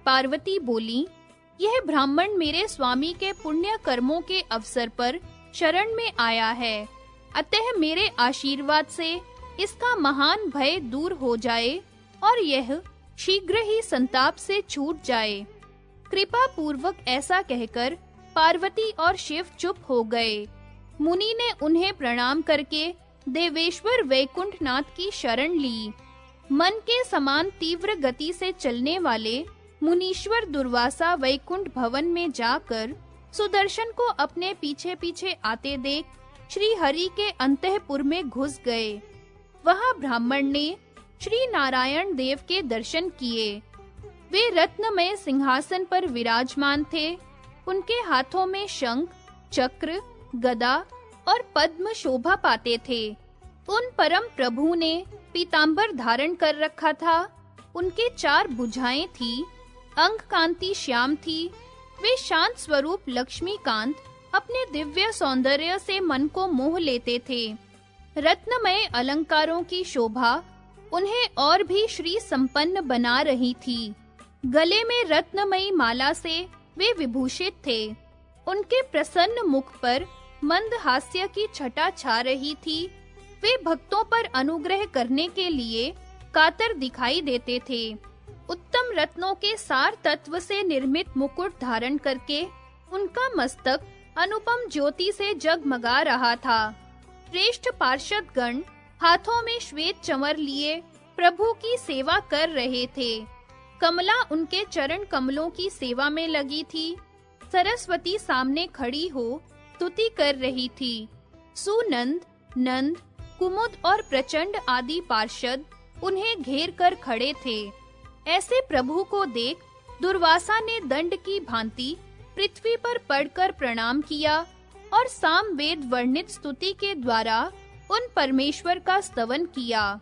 पार्वती बोली, यह ब्राह्मण मेरे स्वामी के पुण्य कर्मों के अवसर पर शरण में आया है, अतः मेरे आशीर्वाद से इसका महान भय दूर हो जाए और यह शीघ्र ही संताप से छूट जाए। कृपा पूर्वक ऐसा कहकर पार्वती और शिव चुप हो गए। मुनि ने उन्हें प्रणाम करके देवेश्वर वैकुंठनाथ की शरण ली। मन के समान तीव्र गति से चलने वाले मुनीश्वर दुर्वासा वैकुंठ भवन में जाकर सुदर्शन को अपने पीछे-पीछे आते देख श्री हरि के अंतःपुर में घुस गए। वहां ब्राह्मण ने श्री नारायण देव के दर्शन किए। वे रत्नमय सिंहासन पर विराजमान थे। उनके हाथों में शंख, चक्र, गदा और पद्म शोभा पाते थे। उन परम प्रभु ने पीतांबर धारण कर रखा था। उनके 4 भुजाएं थी, अंग कांति श्याम थी। वे शांत स्वरूप लक्ष्मीकांत अपने दिव्य सौंदर्य से मन को मोह लेते थे। रत्नमय अलंकारों की शोभा उन्हें और भी श्री संपन्न बना रही थी। गले में रत्नमयी माला से वे विभूषित थे। उनके प्रसन्न मुख पर मंद हास्य की छटा छा रही थी। वे भक्तों पर अनुग्रह करने के लिए कातर दिखाई देते थे। उत्तम रत्नों के सार तत्व से निर्मित मुकुट धारण करके उनका मस्तक अनुपम ज्योति से जगमगा रहा था। श्रेष्ठ पार्षद गण हाथों में श्वेत चंवर लिए प्रभु की सेवा कर रहे थे। कमला उनके चरण कमलों की सेवा में लगी थी। सरस्वती सामने खड़ी हो स्तुति कर रही थी। सुनंद, नंद, कुमुद और प्रचंड आदि पार्षद उन्हें घेर कर खड़े थे। ऐसे प्रभु को देख दुर्वासा ने दंड की भांति पृथ्वी पर पड़कर प्रणाम किया और सामवेद वर्णित स्तुति के द्वारा उन परमेश्वर का स्तवन किया।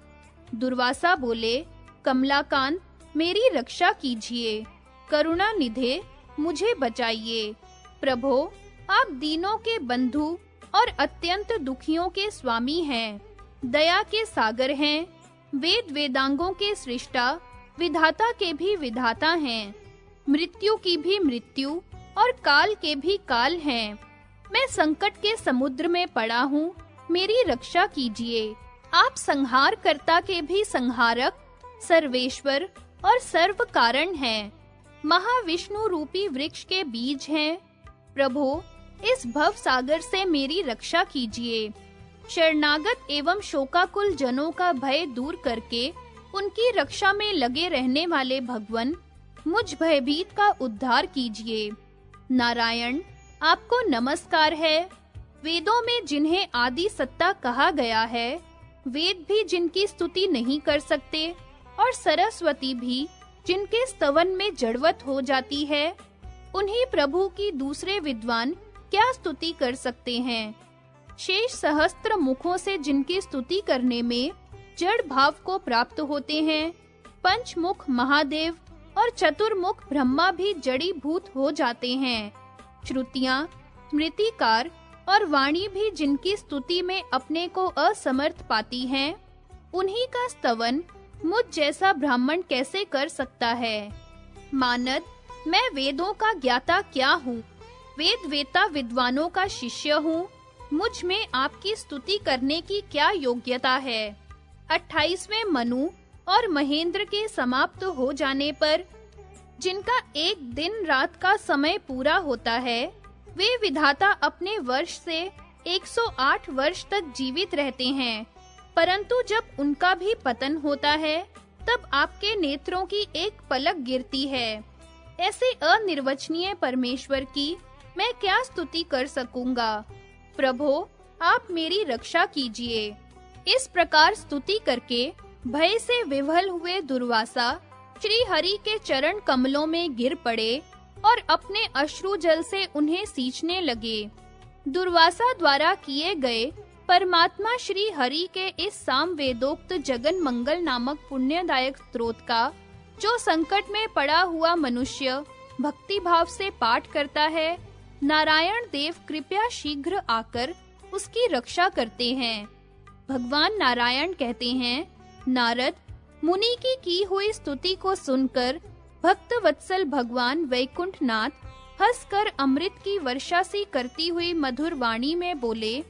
दुर्वासा बोले, कमलाकांत, मेरी रक्षा कीजिए, करुणा निधे मुझे बचाइए। प्रभो, आप दीनों के बंधु और अत्यंत दुखियों के स्वामी हैं, दया के सागर हैं, वेद वेदांगों के सृष्टा, विधाता के भी विधाता हैं, मृत्यु की भी मृत्यु और काल के भी काल हैं। मैं संकट के समुद्र में पड़ा हूँ, मेरी रक्षा कीजिए। आप संहार कर्ता के भी संहारक, सर्वेश्वर और सर्व कारण हैं, महाविष्णु रूपी वृक्ष के बीज हैं। प्रभो, इस भव सागर से मेरी रक्षा कीजिए। शरणागत एवं शोकाकुल जनों का भय दूर करके उनकी रक्षा में लगे रहने वाले भगवन, मुझ भयभीत का उद्धार कीजिए। नारायण, आपको नमस्कार है। वेदों में जिन्हें आदि सत्ता कहा गया है, वेद भी जिनकी स्तुति नहीं कर सकते और सरस्वती भी जिनके स्तवन में जड़वत हो जाती है, उन्हीं प्रभु की दूसरे विद्वान क्या स्तुति कर सकते हैं। शेष सहस्त्र मुखों से जिनकी स्तुति करने में जड़ भाव को प्राप्त होते हैं, पंचमुख महादेव और चतुर्मुख ब्रह्मा भी जड़ी भूत हो जाते हैं। श्रुतियां, स्मृतिकार और वाणी भी जिनकी स्तुति में अपने को असमर्थ पाती हैं, उन्हीं का स्तवन मुझ जैसा ब्राह्मण कैसे कर सकता है। मानद, मैं वेदों का ज्ञाता क्या हूँ, वेद वेता विद्वानों का शिष्य हूँ। मुझ में आपकी स्तुति करने की क्या योग्यता है। 28वें मनु और महेंद्र के समाप्त हो जाने पर जिनका एक दिन रात का समय पूरा होता है, वे विधाता अपने वर्ष से 108 वर्ष तक जीवित रहते हैं। परंतु जब उनका भी पतन होता है, तब आपके नेत्रों की एक पलक गिरती है। ऐसे अनिर्वचनीय परमेश्वर की मैं क्या स्तुति कर सकूंगा। प्रभो, आप मेरी रक्षा कीजिए। इस प्रकार स्तुति करके भय से विह्वल हुए दुर्वासा श्री हरि के चरण कमलों में गिर पड़े और अपने अश्रु जल से उन्हें सींचने लगे। दुर्वासा द्वारा किए गए परमात्मा श्री हरि के इस सामवेदोक्त जगन मंगल नामक पुण्यदायक स्तोत्र का जो संकट में पड़ा हुआ मनुष्य भक्ति भाव से पाठ करता है, नारायण देव कृपया शीघ्र आकर उसकी रक्षा करते हैं। भगवान नारायण कहते हैं, नारद, मुनि की हुई स्तुति को सुनकर भक्त वत्सल भगवान वैकुंठनाथ हंसकर अमृत की वर्षा सी करती हुई मधुर वाणी में बोले।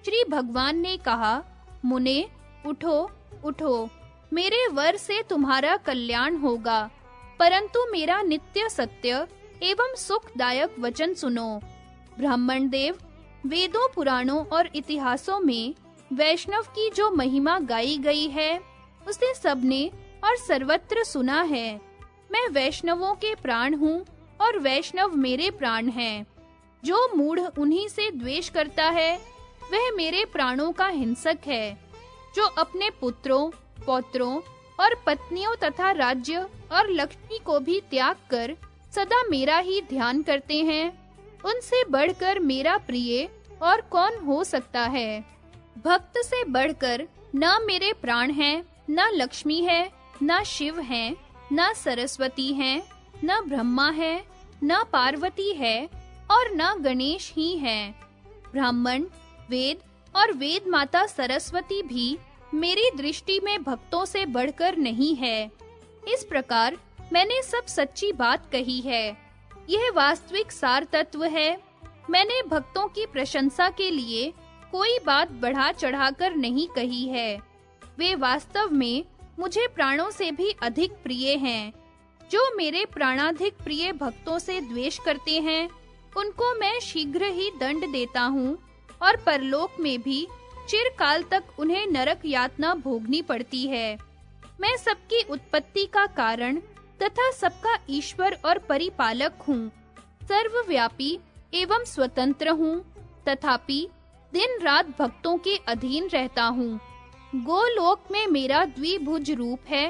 श्री भगवान ने कहा, मुने, उठो, उठो, मेरे वर से तुम्हारा कल्याण होगा, परंतु मेरा नित्य सत्य एवं सुखदायक वचन सुनो। ब्राह्मण देव, वेदों, पुराणों और इतिहासों में वैष्णव की जो महिमा गाई गई है, उसे सबने और सर्वत्र सुना है। मैं वैष्णवों के प्राण हूँ और वैष्णव मेरे प्राण हैं। जो मूढ़ उन्हीं से द्वेष करता है, वह मेरे प्राणों का हिंसक है। जो अपने पुत्रों, पौत्रों और पत्नियों तथा राज्य और लक्ष्मी को भी त्याग कर सदा मेरा ही ध्यान करते हैं, उनसे बढ़कर मेरा प्रिय और कौन हो सकता है। भक्त से बढ़कर न मेरे प्राण हैं, न लक्ष्मी है, न शिव है, न सरस्वती है, न ब्रह्मा है, न पार्वती है और न गणेश ही है। ब्राह्मण, वेद और वेद माता सरस्वती भी मेरी दृष्टि में भक्तों से बढ़कर नहीं है। इस प्रकार मैंने सब सच्ची बात कही है। यह वास्तविक सार तत्व है। मैंने भक्तों की प्रशंसा के लिए कोई बात बढ़ा चढ़ाकर नहीं कही है। वे वास्तव में मुझे प्राणों से भी अधिक प्रिय हैं। जो मेरे प्राणाधिक प्रिय भक्तों से द्वेष करते हैं, उनको मैं शीघ्र ही दंड देता हूँ और परलोक में भी चिरकाल तक उन्हें नरक यातना भोगनी पड़ती है। मैं सबकी उत्पत्ति का कारण तथा सबका ईश्वर और परिपालक हूँ। सर्वव्यापी एवं स्वतंत्र हूँ, तथापि दिन रात भक्तों के अधीन रहता हूँ। गोलोक में मेरा द्विभुज रूप है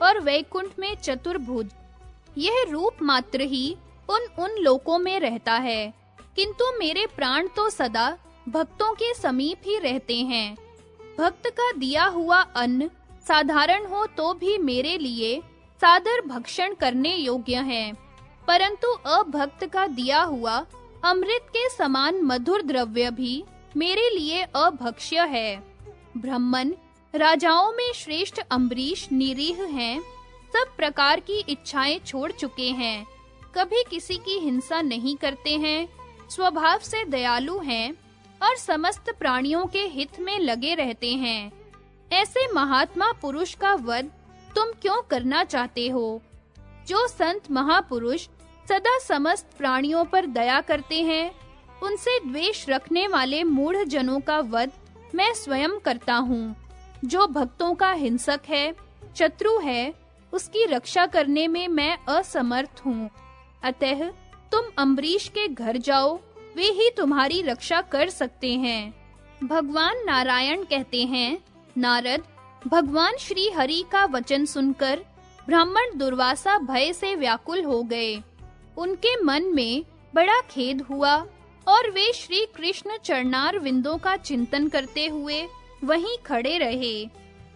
और वैकुंठ में चतुर्भुज। यह रूप मात्र ही उन लोकों में रहता है, किंतु मेरे प्राण तो सदा भक्तों के समीप ही रहते हैं। भक्त का दिया हुआ अन्न साधारण हो तो भी मेरे लिए सादर भक्षण करने योग्य है, परंतु अभक्त का दिया हुआ अमृत के समान मधुर द्रव्य भी मेरे लिए अभक्ष्य है। ब्राह्मण, राजाओं में श्रेष्ठ अम्बरीश निरीह हैं, सब प्रकार की इच्छाएं छोड़ चुके हैं, कभी किसी की हिंसा नहीं करते हैं, स्वभाव से दयालु हैं और समस्त प्राणियों के हित में लगे रहते हैं। ऐसे महात्मा पुरुष का वध तुम क्यों करना चाहते हो? जो संत महापुरुष सदा समस्त प्राणियों पर दया करते हैं, उनसे द्वेष रखने वाले मूढ़ जनों का वध मैं स्वयं करता हूँ। जो भक्तों का हिंसक है, शत्रु है, उसकी रक्षा करने में मैं असमर्थ हूँ। अतः तुम अम्बरीश के घर जाओ, वे ही तुम्हारी रक्षा कर सकते हैं। भगवान नारायण कहते हैं, नारद, भगवान श्री हरि का वचन सुनकर ब्राह्मण दुर्वासा भय से व्याकुल हो गए। उनके मन में बड़ा खेद हुआ और वे श्री कृष्ण चरणार विंदों का चिंतन करते हुए वहीं खड़े रहे।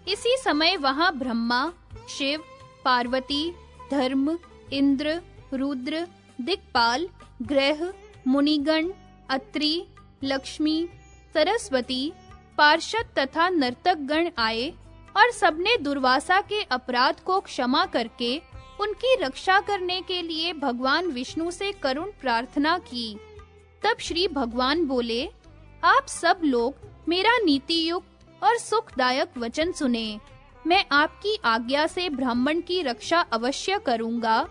इसी समय वहां ब्रह्मा, शिव, पार्वती, धर्म, इंद्र, रुद्र, दिक्पाल, ग्रह, मुनिगण, अत्रि, लक्ष्मी, सरस्वती, पार्षद तथा नर्तक गण आए और सबने दुर्वासा के अपराध को क्षमा करके उनकी रक्षा करने के लिए भगवान विष्णु से करुण प्रार्थना की। तब श्री भगवान बोले, आप सब लोग मेरा नीति युक्त और सुखदायक वचन सुने। मैं आपकी आज्ञा से ब्राह्मण की रक्षा अवश्य करूंगा,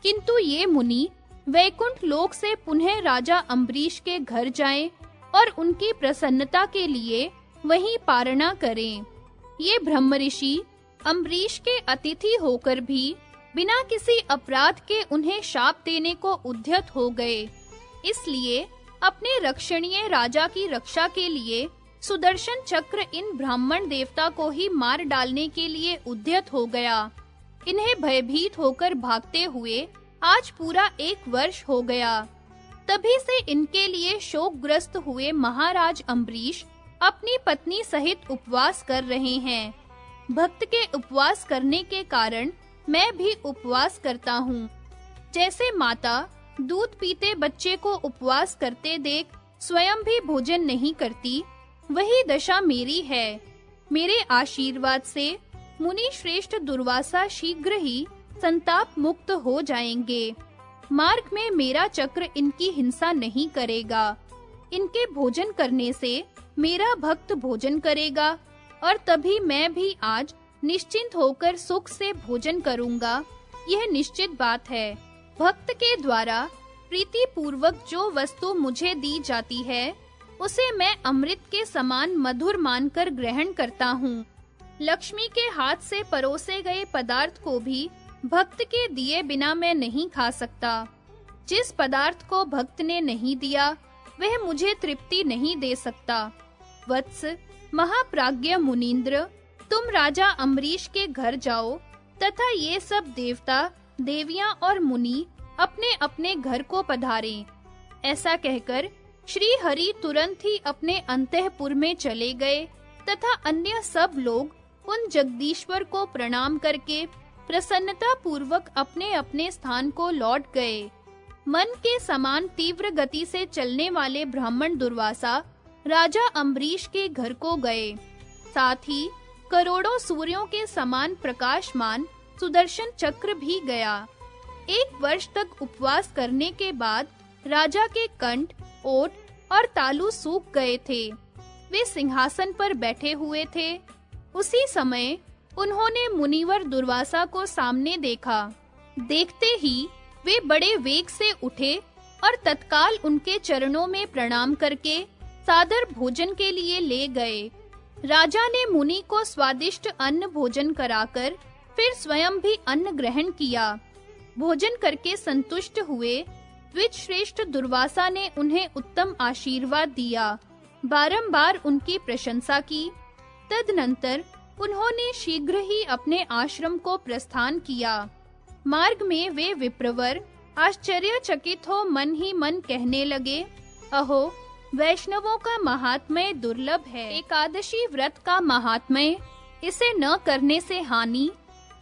किंतु ये मुनि वैकुंठ लोक से पुनः राजा अम्बरीश के घर जाएं और उनकी प्रसन्नता के लिए वहीं पारणा करें। ये ब्रह्म ऋषि अम्बरीश के अतिथि होकर भी बिना किसी अपराध के उन्हें शाप देने को उद्यत हो गए। इसलिए अपने रक्षणीय राजा की रक्षा के लिए सुदर्शन चक्र इन ब्राह्मण देवता को ही मार डालने के लिए उद्यत हो गया। इन्हें भयभीत होकर भागते हुए आज पूरा 1 वर्ष हो गया। तभी से इनके लिए शोकग्रस्त हुए महाराज अम्बरीश अपनी पत्नी सहित उपवास कर रहे हैं। भक्त के उपवास करने के कारण मैं भी उपवास करता हूँ। जैसे माता दूध पीते बच्चे को उपवास करते देख स्वयं भी भोजन नहीं करती, वही दशा मेरी है। मेरे आशीर्वाद से मुनि श्रेष्ठ दुर्वासा शीघ्र ही संताप मुक्त हो जाएंगे। मार्ग में मेरा चक्र इनकी हिंसा नहीं करेगा। इनके भोजन करने से मेरा भक्त भोजन करेगा और तभी मैं भी आज निश्चिंत होकर सुख से भोजन करूंगा। यह निश्चित बात है। भक्त के द्वारा प्रीति पूर्वक जो वस्तु मुझे दी जाती है, उसे मैं अमृत के समान मधुर मानकर ग्रहण करता हूँ। लक्ष्मी के हाथ से परोसे गए पदार्थ को भी भक्त के दिए बिना मैं नहीं खा सकता। जिस पदार्थ को भक्त ने नहीं दिया, वह मुझे तृप्ति नहीं दे सकता। वत्स, महाप्राज्ञ मुनींद्र, तुम राजा अम्बरीश के घर जाओ तथा ये सब देवता, देवियां और मुनि अपने-अपने घर को पधारें। ऐसा कहकर श्री हरि तुरंत ही अपने अंतःपुर में चले गए तथा अन्य सब लोग उन जगदीश्वर को प्रणाम करके प्रसन्नता पूर्वक अपने-अपने स्थान को लौट गए। मन के समान तीव्र गति से चलने वाले ब्राह्मण दुर्वासा राजा अम्बरीश के घर को गए। साथ ही करोड़ों सूर्यों के समान प्रकाशमान सुदर्शन चक्र भी गया। 1 वर्ष तक उपवास करने के बाद राजा के कंठ, ओठ और तालु सूख गए थे। वे सिंहासन पर बैठे हुए थे। उसी समय उन्होंने मुनिवर दुर्वासा को सामने देखा। देखते ही वे बड़े वेग से उठे और तत्काल उनके चरणों में प्रणाम करके सादर भोजन के लिए ले गए। राजा ने मुनि को स्वादिष्ट अन्न भोजन कराकर फिर स्वयं भी अन्न ग्रहण किया। भोजन करके संतुष्ट हुए द्विजश्रेष्ठ दुर्वासा ने उन्हें उत्तम आशीर्वाद दिया, बारंबार उनकी प्रशंसा की। तदनंतर उन्होंने शीघ्र ही अपने आश्रम को प्रस्थान किया। मार्ग में वे विप्रवर आश्चर्यचकित हो मन ही मन कहने लगे, अहो, वैष्णवों का महात्म्य दुर्लभ है। एकादशी व्रत का महात्म्य, इसे न करने से हानि,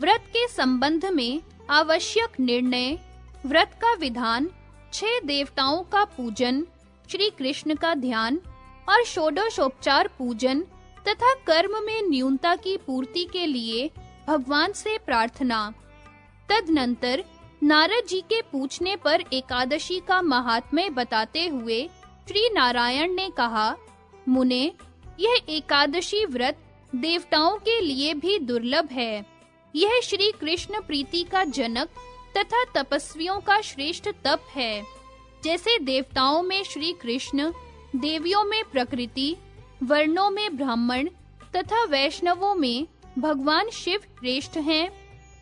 व्रत के संबंध में आवश्यक निर्णय, व्रत का विधान, 6 देवताओं का पूजन, श्री कृष्ण का ध्यान और षोडशोपचार पूजन तथा कर्म में न्यूनता की पूर्ति के लिए भगवान से प्रार्थना। तदनंतर नारद जी के पूछने पर एकादशी का महात्म्य बताते हुए श्री नारायण ने कहा, मुने, यह एकादशी व्रत देवताओं के लिए भी दुर्लभ है। यह श्री कृष्ण प्रीति का जनक तथा तपस्वियों का श्रेष्ठ तप है। जैसे देवताओं में श्री कृष्ण, देवियों में प्रकृति, वर्णों में ब्राह्मण तथा वैष्णवों में भगवान शिव श्रेष्ठ हैं,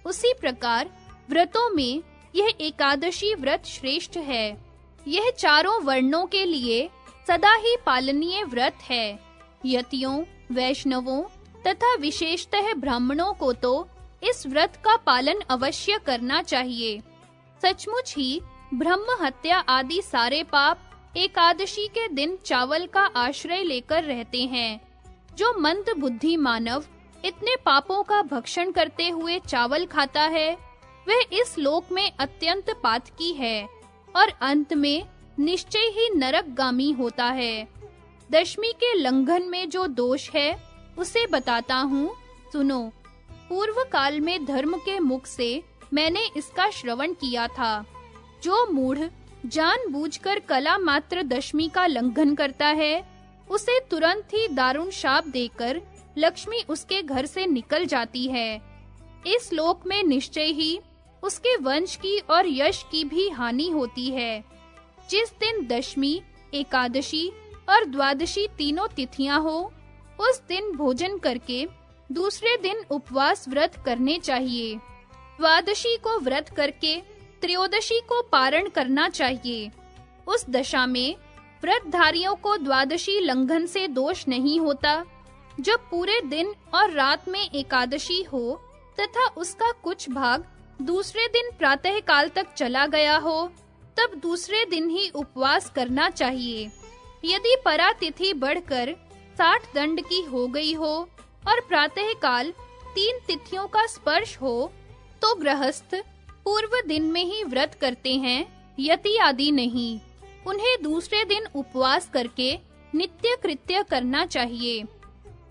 उसी प्रकार व्रतों में यह एकादशी व्रत श्रेष्ठ है। यह चारों वर्णों के लिए सदा ही पालनीय व्रत है। यतियों, वैष्णवों तथा विशेषतः ब्राह्मणों को तो इस व्रत का पालन अवश्य करना चाहिए। सचमुच ही ब्रह्म हत्या आदि सारे पाप एकादशी के दिन चावल का आश्रय लेकर रहते हैं। जो मंद बुद्धि मानव इतने पापों का भक्षण करते हुए चावल खाता है, वह इस लोक में अत्यंत पातकी है और अंत में निश्चय ही नरकगामी होता है। दशमी के लंघन में जो दोष है, उसे बताता हूँ, सुनो। पूर्व काल में धर्म के मुख से मैंने इसका श्रवण किया था। जो मूढ़ जानबूझकर कला मात्र दशमी का लंघन करता है, उसे तुरंत ही दारुण शाप देकर लक्ष्मी उसके घर से निकल जाती है। इस लोक में निश्चय ही उसके वंश की और यश की भी हानि होती है। जिस दिन दशमी, एकादशी और द्वादशी तीनों तिथियां हो, उस दिन भोजन करके दूसरे दिन उपवास व्रत करने चाहिए। द्वादशी को व्रत करके त्रयोदशी को पारण करना चाहिए। उस दशा में व्रतधारियों को द्वादशी लंघन से दोष नहीं होता। जब पूरे दिन और रात में एकादशी हो तथा उसका कुछ भाग दूसरे दिन प्रातः काल तक चला गया हो, तब दूसरे दिन ही उपवास करना चाहिए। यदि परातिथि बढ़कर 60 दंड की हो गई हो और प्रातः काल 3 तिथियों का स्पर्श हो, तो गृहस्थ पूर्व दिन में ही व्रत करते हैं, यति आदि नहीं। उन्हें दूसरे दिन उपवास करके नित्य कृत्य करना चाहिए।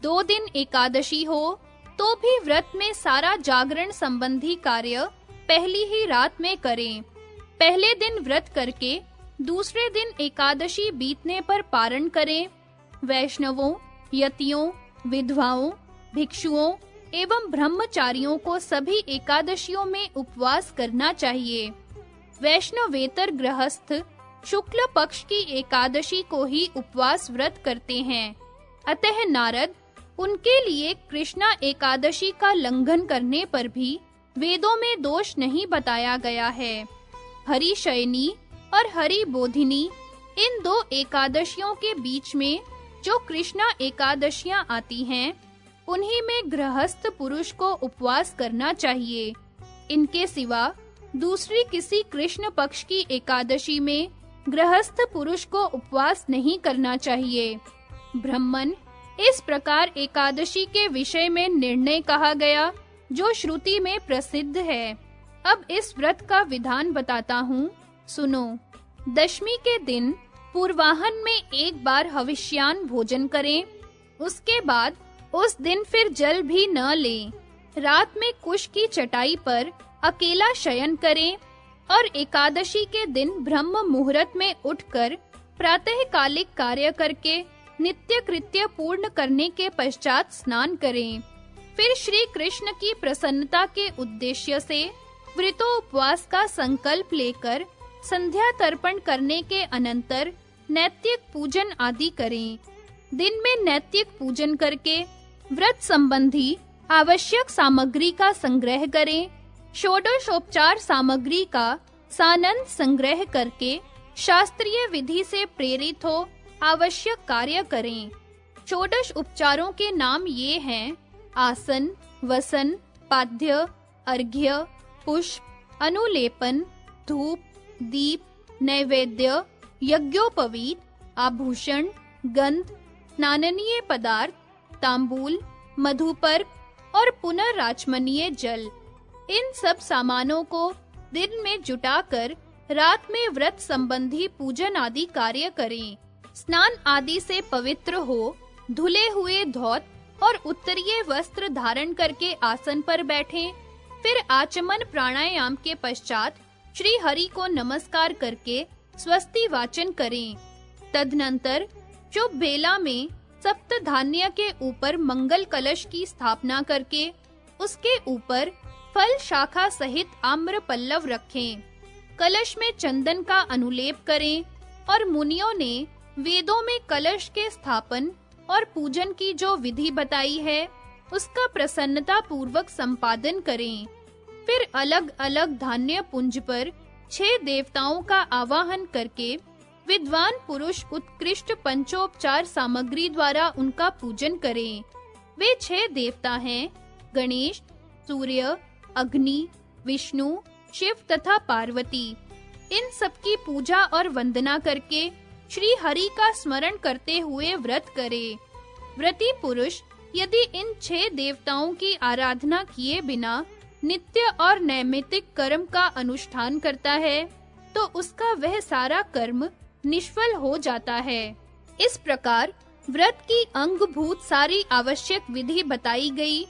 2 दिन एकादशी हो, तो भी व्रत में सारा जागरण संबंधी कार्य पहली ही रात में करें। पहले दिन व्रत करके दूसरे दिन एकादशी बीतने पर पारण करें। वैष्णवों, यतियों, विधवाओं, भिक्षुओं एवं ब्रह्मचारियों को सभी एकादशियों में उपवास करना चाहिए। वैष्णवेतर गृहस्थ शुक्ल पक्ष की एकादशी को ही उपवास व्रत करते हैं। अतः नारद, उनके लिए कृष्णा एकादशी का लंघन करने पर भी वेदों में दोष नहीं बताया गया है। हरिशयनी और हरिबोधिनी इन दो एकादशियों के बीच में जो कृष्णा एकादशियां आती हैं, उन्हीं में गृहस्थ पुरुष को उपवास करना चाहिए। इनके सिवा दूसरी किसी कृष्ण पक्ष की एकादशी में गृहस्थ पुरुष को उपवास नहीं करना चाहिए। ब्राह्मण, इस प्रकार एकादशी के विषय में निर्णय कहा गया जो श्रुति में प्रसिद्ध है। अब इस व्रत का विधान बताता हूँ, सुनो। दशमी के दिन पूर्वाहन में एक बार हविष्यान भोजन करें। उसके बाद उस दिन फिर जल भी न लें। रात में कुश की चटाई पर अकेला शयन करें और एकादशी के दिन ब्रह्म मुहूर्त में उठकर प्रातःकालिक कार्य करके नित्य कृत्य पूर्ण करने के पश्चात स्नान करें। फिर श्री कृष्ण की प्रसन्नता के उद्देश्य से व्रतोपवास का संकल्प लेकर संध्या तर्पण करने के अनंतर नैतिक पूजन आदि करें। दिन में नैतिक पूजन करके व्रत संबंधी आवश्यक सामग्री का संग्रह करें। षोडशोपचार सामग्री का सानंद संग्रह करके शास्त्रीय विधि से प्रेरित हो आवश्यक कार्य करें। षोडश उपचारों के नाम ये हैं: आसन, वसन, पाद्य, अर्घ्य, पुष्प, अनुलेपन, धूप, दीप, नैवेद्य, यज्ञोपवीत, आभूषण, गंध, स्नाननीय पदार्थ, तांबूल, मधुपर्क और पुनर्राचमनीय जल। इन सब सामानों को दिन में जुटाकर रात में व्रत संबंधी पूजन आदि कार्य करें। स्नान आदि से पवित्र हो धुले हुए धौत और उत्तरीय वस्त्र धारण करके आसन पर बैठें। फिर आचमन प्राणायाम के पश्चात श्री हरि को नमस्कार करके स्वस्ति वाचन करें। तदनंतर शुभ बेला में सप्त धान्य के ऊपर मंगल कलश की स्थापना करके उसके ऊपर फल शाखा सहित आम्र पल्लव रखें। कलश में चंदन का अनुलेप करें और मुनियों ने वेदों में कलश के स्थापन और पूजन की जो विधि बताई है, उसका प्रसन्नता पूर्वक संपादन करें। फिर अलग-अलग धान्य पुंज पर 6 देवताओं का आवाहन करके विद्वान पुरुष उत्कृष्ट पंचोपचार सामग्री द्वारा उनका पूजन करें। वे 6 देवता हैं: गणेश, सूर्य, अग्नि, विष्णु, शिव तथा पार्वती। इन सब की पूजा और वंदना करके श्री हरि का स्मरण करते हुए व्रत करे। व्रती पुरुष यदि इन 6 देवताओं की आराधना किए बिना नित्य और नैमित्तिक कर्म का अनुष्ठान करता है, तो उसका वह सारा कर्म निष्फल हो जाता है। इस प्रकार व्रत की अंगभूत सारी आवश्यक विधि बताई गई।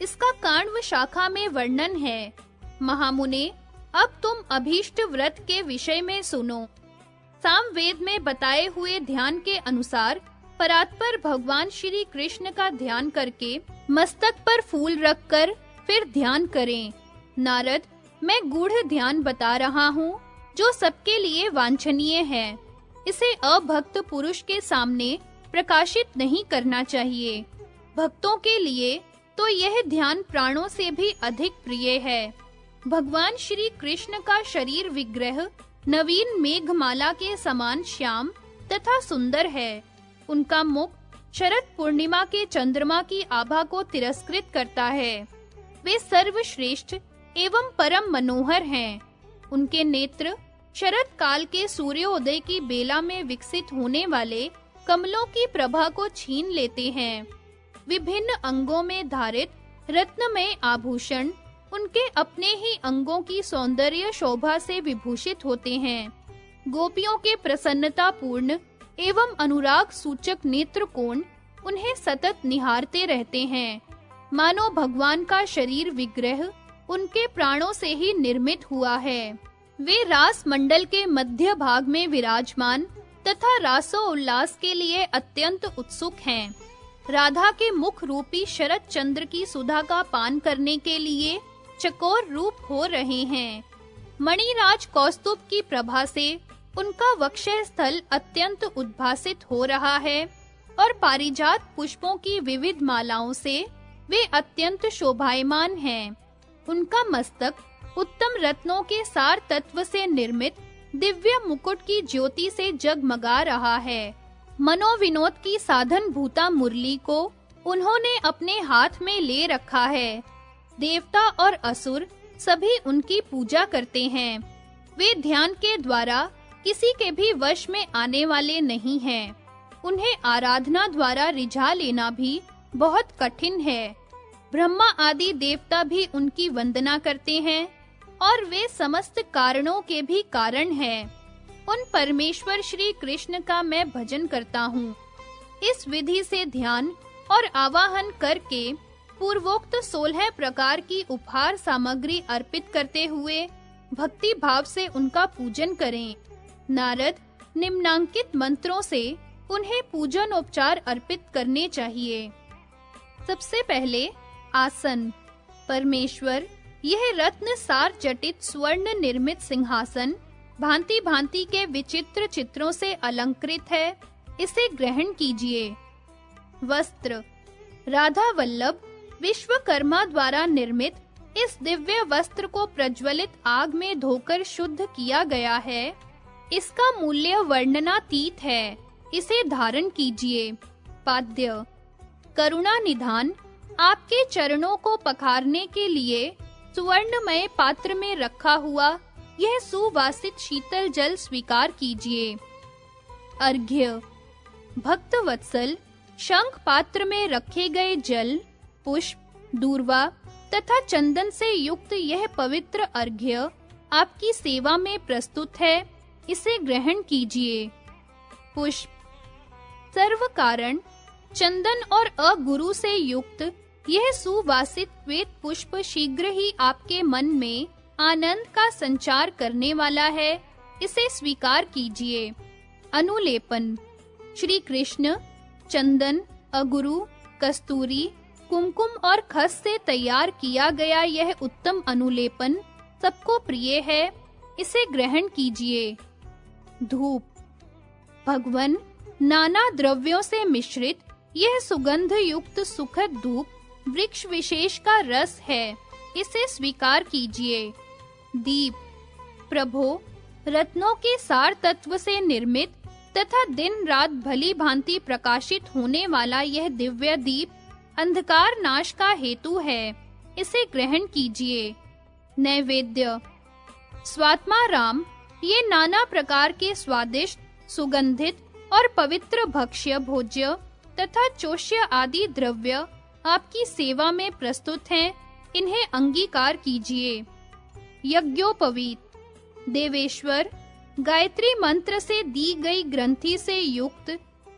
इसका काण्व शाखा में वर्णन है। महामुने, अब तुम अभीष्ट व्रत के विषय में सुनो। सामवेद में बताए हुए ध्यान के अनुसार परात्पर भगवान श्री कृष्ण का ध्यान करके मस्तक पर फूल रखकर फिर ध्यान करें। नारद, मैं गूढ़ ध्यान बता रहा हूँ जो सबके लिए वांछनीय है। इसे अभक्त पुरुष के सामने प्रकाशित नहीं करना चाहिए। भक्तों के लिए तो यह ध्यान प्राणों से भी अधिक प्रिय है। भगवान श्री कृष्ण का शरीर विग्रह नवीन मेघमाला के समान श्याम तथा सुंदर है। उनका मुख शरद पूर्णिमा के चंद्रमा की आभा को तिरस्कृत करता है। वे सर्वश्रेष्ठ एवं परम मनोहर हैं। उनके नेत्र शरद काल के सूर्योदय की बेला में विकसित होने वाले कमलों की प्रभा को छीन लेते हैं। विभिन्न अंगों में धारित रत्नमय आभूषण उनके अपने ही अंगों की सौंदर्य शोभा से विभूषित होते हैं। गोपियों के प्रसन्नता पूर्ण एवं अनुराग सूचक नेत्र कोण उन्हें सतत निहारते रहते हैं। मानो भगवान का शरीर विग्रह उनके प्राणों से ही निर्मित हुआ है। वे रास मंडल के मध्य भाग में विराजमान तथा रासोल्लास के लिए अत्यंत उत्सुक हैं। राधा के मुख रूपी शरद चंद्र की सुधा का पान करने के लिए चकोर रूप हो रहे हैं। मणिराज कौस्तुभ की प्रभा से उनका वक्षः स्थल अत्यंत उद्भासित हो रहा है और पारिजात पुष्पों की विविध मालाओं से वे अत्यंत शोभायमान हैं। उनका मस्तक उत्तम रत्नों के सार तत्व से निर्मित दिव्य मुकुट की ज्योति से जगमगा रहा है। मनोविनोद की साधन भूता मुरली को उन्होंने अपने हाथ में ले रखा है। देवता और असुर सभी उनकी पूजा करते हैं। वे ध्यान के द्वारा किसी के भी वश में आने वाले नहीं हैं। उन्हें आराधना द्वारा रिझा लेना भी बहुत कठिन है। ब्रह्मा आदि देवता भी उनकी वंदना करते हैं और वे समस्त कारणों के भी कारण हैं। उन परमेश्वर श्री कृष्ण का मैं भजन करता हूँ। इस विधि से ध्यान और आवाहन करके पूर्वोक्त 16 प्रकार की उपहार सामग्री अर्पित करते हुए भक्ति भाव से उनका पूजन करें। नारद निम्नांकित मंत्रों से उन्हें पूजन उपचार अर्पित करने चाहिए। सबसे पहले आसन। परमेश्वर, यह रत्न सार जटित स्वर्ण निर्मित सिंहासन भांति-भांति के विचित्र चित्रों से अलंकृत है। इसे ग्रहण कीजिए। वस्त्र। राधा वल्लभ विश्वकर्मा द्वारा निर्मित इस दिव्य वस्त्र को प्रज्वलित आग में धोकर शुद्ध किया गया है। इसका मूल्य वर्णनातीत है। इसे धारण कीजिए। पाद्य। करुणा निधान, आपके चरणों को पखारने के लिए सुवर्णमय पात्र में रखा हुआ यह सुवासित शीतल जल स्वीकार कीजिए। अर्घ्य। भक्त वत्सल, शंख पात्र में रखे गए जल, पुष्प, दूर्वा तथा चंदन से युक्त यह पवित्र अर्घ्य आपकी सेवा में प्रस्तुत है। इसे ग्रहण कीजिए। पुष्प। सर्व कारण चंदन और अगुरु से युक्त यह सुवासित श्वेत पुष्प शीघ्र ही आपके मन में आनंद का संचार करने वाला है। इसे स्वीकार कीजिए। अनुलेपन। श्री कृष्ण चंदन, अगुरु, कस्तूरी, कुमकुम और खस से तैयार किया गया यह उत्तम अनुलेपन सबको प्रिय है। इसे ग्रहण कीजिए। धूप। भगवन, नाना द्रव्यों से मिश्रित यह सुगंध युक्त सुखद धूप वृक्ष विशेष का रस है। इसे स्वीकार कीजिए। दीप। प्रभो, रत्नों के सार तत्व से निर्मित तथा दिन रात भली भांति प्रकाशित होने वाला यह दिव्य दीप अंधकार नाश का हेतु है। इसे ग्रहण कीजिए। नैवेद्य। स्वात्मा राम, ये नाना प्रकार के स्वादिष्ट, सुगंधित और पवित्र भक्ष्य, भोज्य तथा चोष्य आदि द्रव्य आपकी सेवा में प्रस्तुत हैं। इन्हें अंगीकार कीजिए। यज्ञोपवीत। देवेश्वर, गायत्री मंत्र से दी गई ग्रंथि से युक्त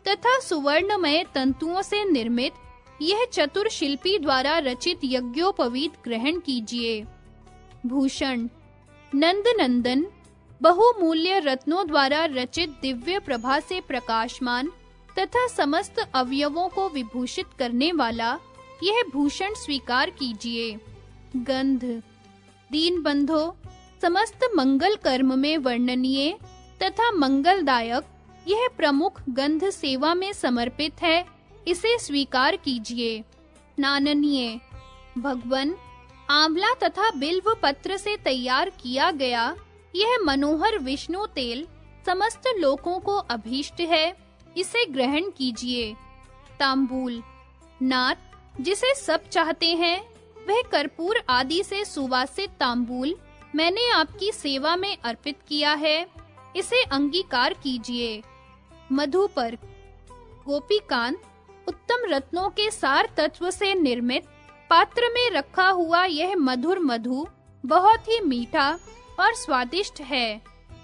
तथा सुवर्णमय तंतुओं से निर्मित यह चतुर शिल्पी द्वारा रचित यज्ञोपवीत ग्रहण कीजिए। भूषण। नंद नंदन, बहुमूल्य रत्नों द्वारा रचित दिव्य प्रभा से प्रकाशमान तथा समस्त अवयवों को विभूषित करने वाला यह भूषण स्वीकार कीजिए। गंध। दीनबंधो, समस्त मंगल कर्म में वर्णनीय तथा मंगलदायक यह प्रमुख गंध सेवा में समर्पित है। इसे स्वीकार कीजिए। नाननीय। भगवन, आंवला तथा बिल्व पत्र से तैयार किया गया यह मनोहर विष्णु तेल समस्त लोकों को अभीष्ट है। इसे ग्रहण कीजिए। तांबूल। नाथ, जिसे सब चाहते हैं वह कर्पूर आदि से सुवासित तांबूल मैंने आपकी सेवा में अर्पित किया है। इसे अंगीकार कीजिए। मधुपर्क। गोपीकांत, उत्तम रत्नों के सार तत्व से निर्मित पात्र में रखा हुआ यह मधुर मधु बहुत ही मीठा और स्वादिष्ट है।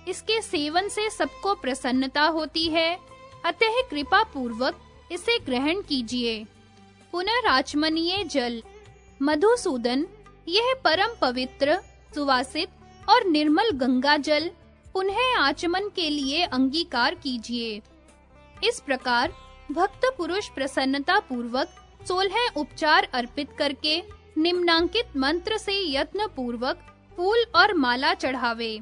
इसके सेवन से सबको प्रसन्नता होती है। अतः कृपा पूर्वक इसे ग्रहण कीजिए। पुनराचमनीय जल। मधुसूदन, यह परम पवित्र, सुवासित और निर्मल गंगा जल पुनः आचमन के लिए अंगीकार कीजिए। इस प्रकार भक्त पुरुष प्रसन्नता पूर्वक 16 उपचार अर्पित करके निम्नांकित मंत्र से यत्न पूर्वक फूल और माला चढ़ावे।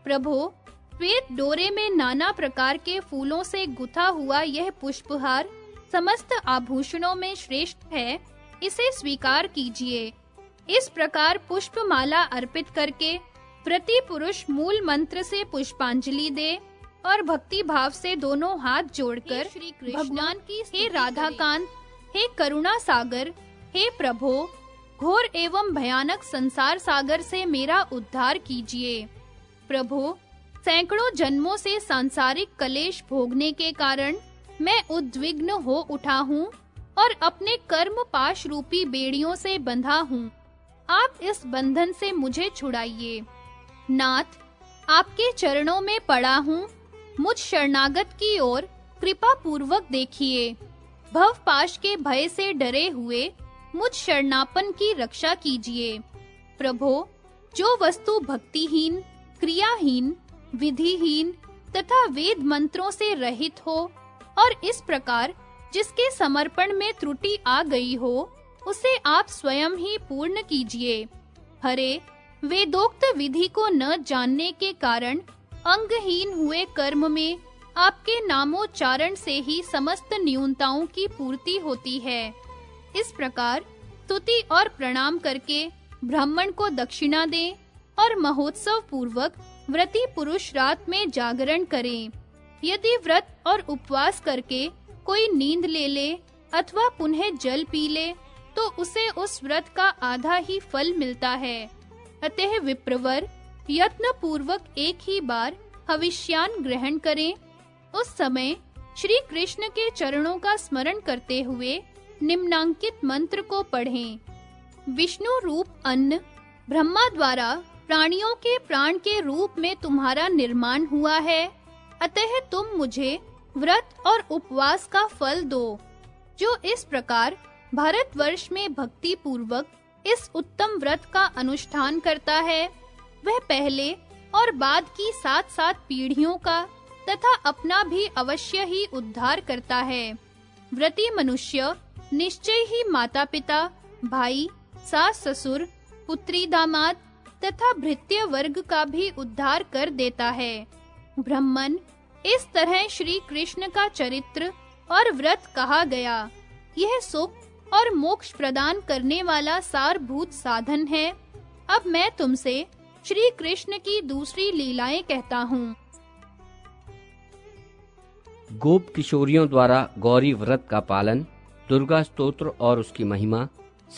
प्रभो, श्वेत डोरे में नाना प्रकार के फूलों से गुथा हुआ यह पुष्पहार समस्त आभूषणों में श्रेष्ठ है, इसे स्वीकार कीजिए। इस प्रकार पुष्पमाला अर्पित करके प्रति पुरुष मूल मंत्र से पुष्पांजलि दे और भक्ति भाव से दोनों हाथ जोड़कर भगवान की हे राधाकांत, हे करुणा सागर, हे प्रभो, घोर एवं भयानक संसार सागर से मेरा उद्धार कीजिए। प्रभो, सैकड़ों जन्मों से सांसारिक कलेश भोगने के कारण मैं उद्विग्न हो उठा हूँ और अपने कर्म पाश रूपी बेड़ियों से बंधा हूँ। आप इस बंधन से मुझे छुड़ाइए। नाथ, आपके चरणों में पड़ा हूँ, मुझ शरणागत की ओर कृपा पूर्वक देखिए। भव पाश के भय से डरे हुए मुझ शरणापन की रक्षा कीजिए। प्रभो, जो वस्तु भक्तिहीन, क्रियाहीन, विधिहीन तथा वेद मंत्रों से रहित हो और इस प्रकार जिसके समर्पण में त्रुटि आ गई हो, उसे आप स्वयं ही पूर्ण कीजिए। हरे, वेदोक्त विधि को न जानने के कारण अंगहीन हुए कर्म में आपके नामोच्चारण से ही समस्त न्यूनताओं की पूर्ति होती है। इस प्रकार स्तुति और प्रणाम करके ब्राह्मण को दक्षिणा दें और महोत्सव पूर्वक व्रती पुरुष रात में जागरण करें। यदि व्रत और उपवास करके कोई नींद ले ले अथवा पुनः जल पी ले, तो उसे उस व्रत का आधा ही फल मिलता है। अतः विप्रवर यत्न पूर्वक एक ही बार हविष्यान ग्रहण करें। उस समय श्री कृष्ण के चरणों का स्मरण करते हुए निम्नांकित मंत्र को पढ़ें। विष्णु रूप अन्न ब्रह्मा द्वारा प्राणियों के प्राण के रूप में तुम्हारा निर्माण हुआ है, अतः तुम मुझे व्रत और उपवास का फल दो। जो इस प्रकार भारतवर्ष में भक्ति पूर्वक इस उत्तम व्रत का अनुष्ठान करता है, वह पहले और बाद की 7-7 पीढ़ियों का तथा अपना भी अवश्य ही उद्धार करता है। व्रती मनुष्य निश्चय ही माता-पिता, भाई, सास-ससुर, पुत्री दामाद तथा भृत्य वर्ग का भी उद्धार कर देता है। ब्राह्मण, इस तरह श्री कृष्ण का चरित्र और व्रत कहा गया। यह सुख और मोक्ष प्रदान करने वाला सारभूत साधन है। अब मैं तुमसे श्री कृष्ण की दूसरी लीलाएं कहता हूँ। गोप किशोरियों द्वारा गौरी व्रत का पालन, दुर्गा स्तोत्र और उसकी महिमा,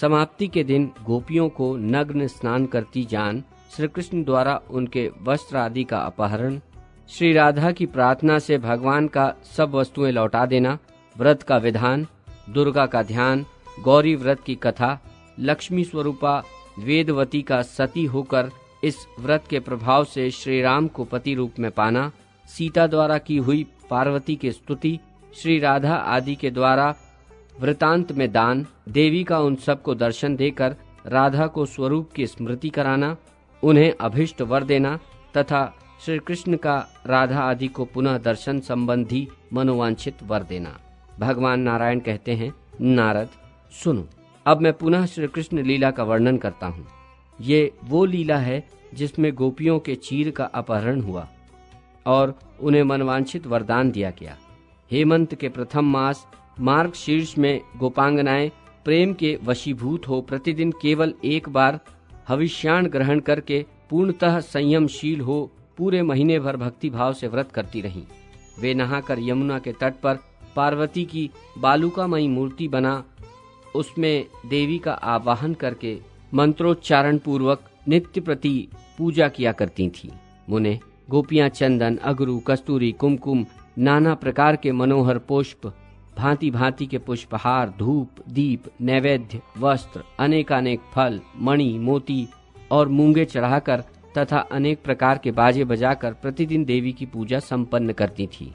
समाप्ति के दिन गोपियों को नग्न स्नान करती जान, श्री कृष्ण द्वारा उनके वस्त्र आदि का अपहरण, श्री राधा की प्रार्थना से भगवान का सब वस्तुएं लौटा देना, व्रत का विधान, दुर्गा का ध्यान, गौरी व्रत की कथा, लक्ष्मी स्वरूपा वेदवती का सती होकर इस व्रत के प्रभाव से श्री राम को पति रूप में पाना, सीता द्वारा की हुई पार्वती की स्तुति, श्री राधा आदि के द्वारा वृतांत में दान, देवी का उन सबको दर्शन देकर राधा को स्वरूप की स्मृति कराना, उन्हें अभिष्ट वर देना तथा श्री कृष्ण का राधा आदि को पुनः दर्शन संबंधी मनोवांछित वर देना। भगवान नारायण कहते हैं, नारद सुनो, अब मैं पुनः श्री कृष्ण लीला का वर्णन करता हूँ। ये वो लीला है जिसमें गोपियों के चीर का अपहरण हुआ और उन्हें मनवांछित वरदान दिया गया। हेमंत के प्रथम मास मार्ग शीर्ष में गोपांगनाएं प्रेम के वशीभूत हो प्रतिदिन केवल एक बार हविष्याण ग्रहण करके पूर्णतः संयमशील हो पूरे महीने भर भक्ति भाव से व्रत करती रहीं। वे नहाकर यमुना के तट पर पार्वती की बालुकामयी मूर्ति बना उसमें देवी का आवाहन करके मंत्रोच्चारण पूर्वक नित्य प्रति पूजा किया करती थीं। मुने गोपियां चंदन, अगरू, कस्तूरी, कुमकुम, नाना प्रकार के मनोहर पुष्प, भांति भांति के पुष्पहार, धूप, दीप, नैवेद्य, वस्त्र, अनेकानेक फल, मणि, मोती और मूंगे चढ़ाकर तथा अनेक प्रकार के बाजे बजाकर प्रतिदिन देवी की पूजा संपन्न करती थी।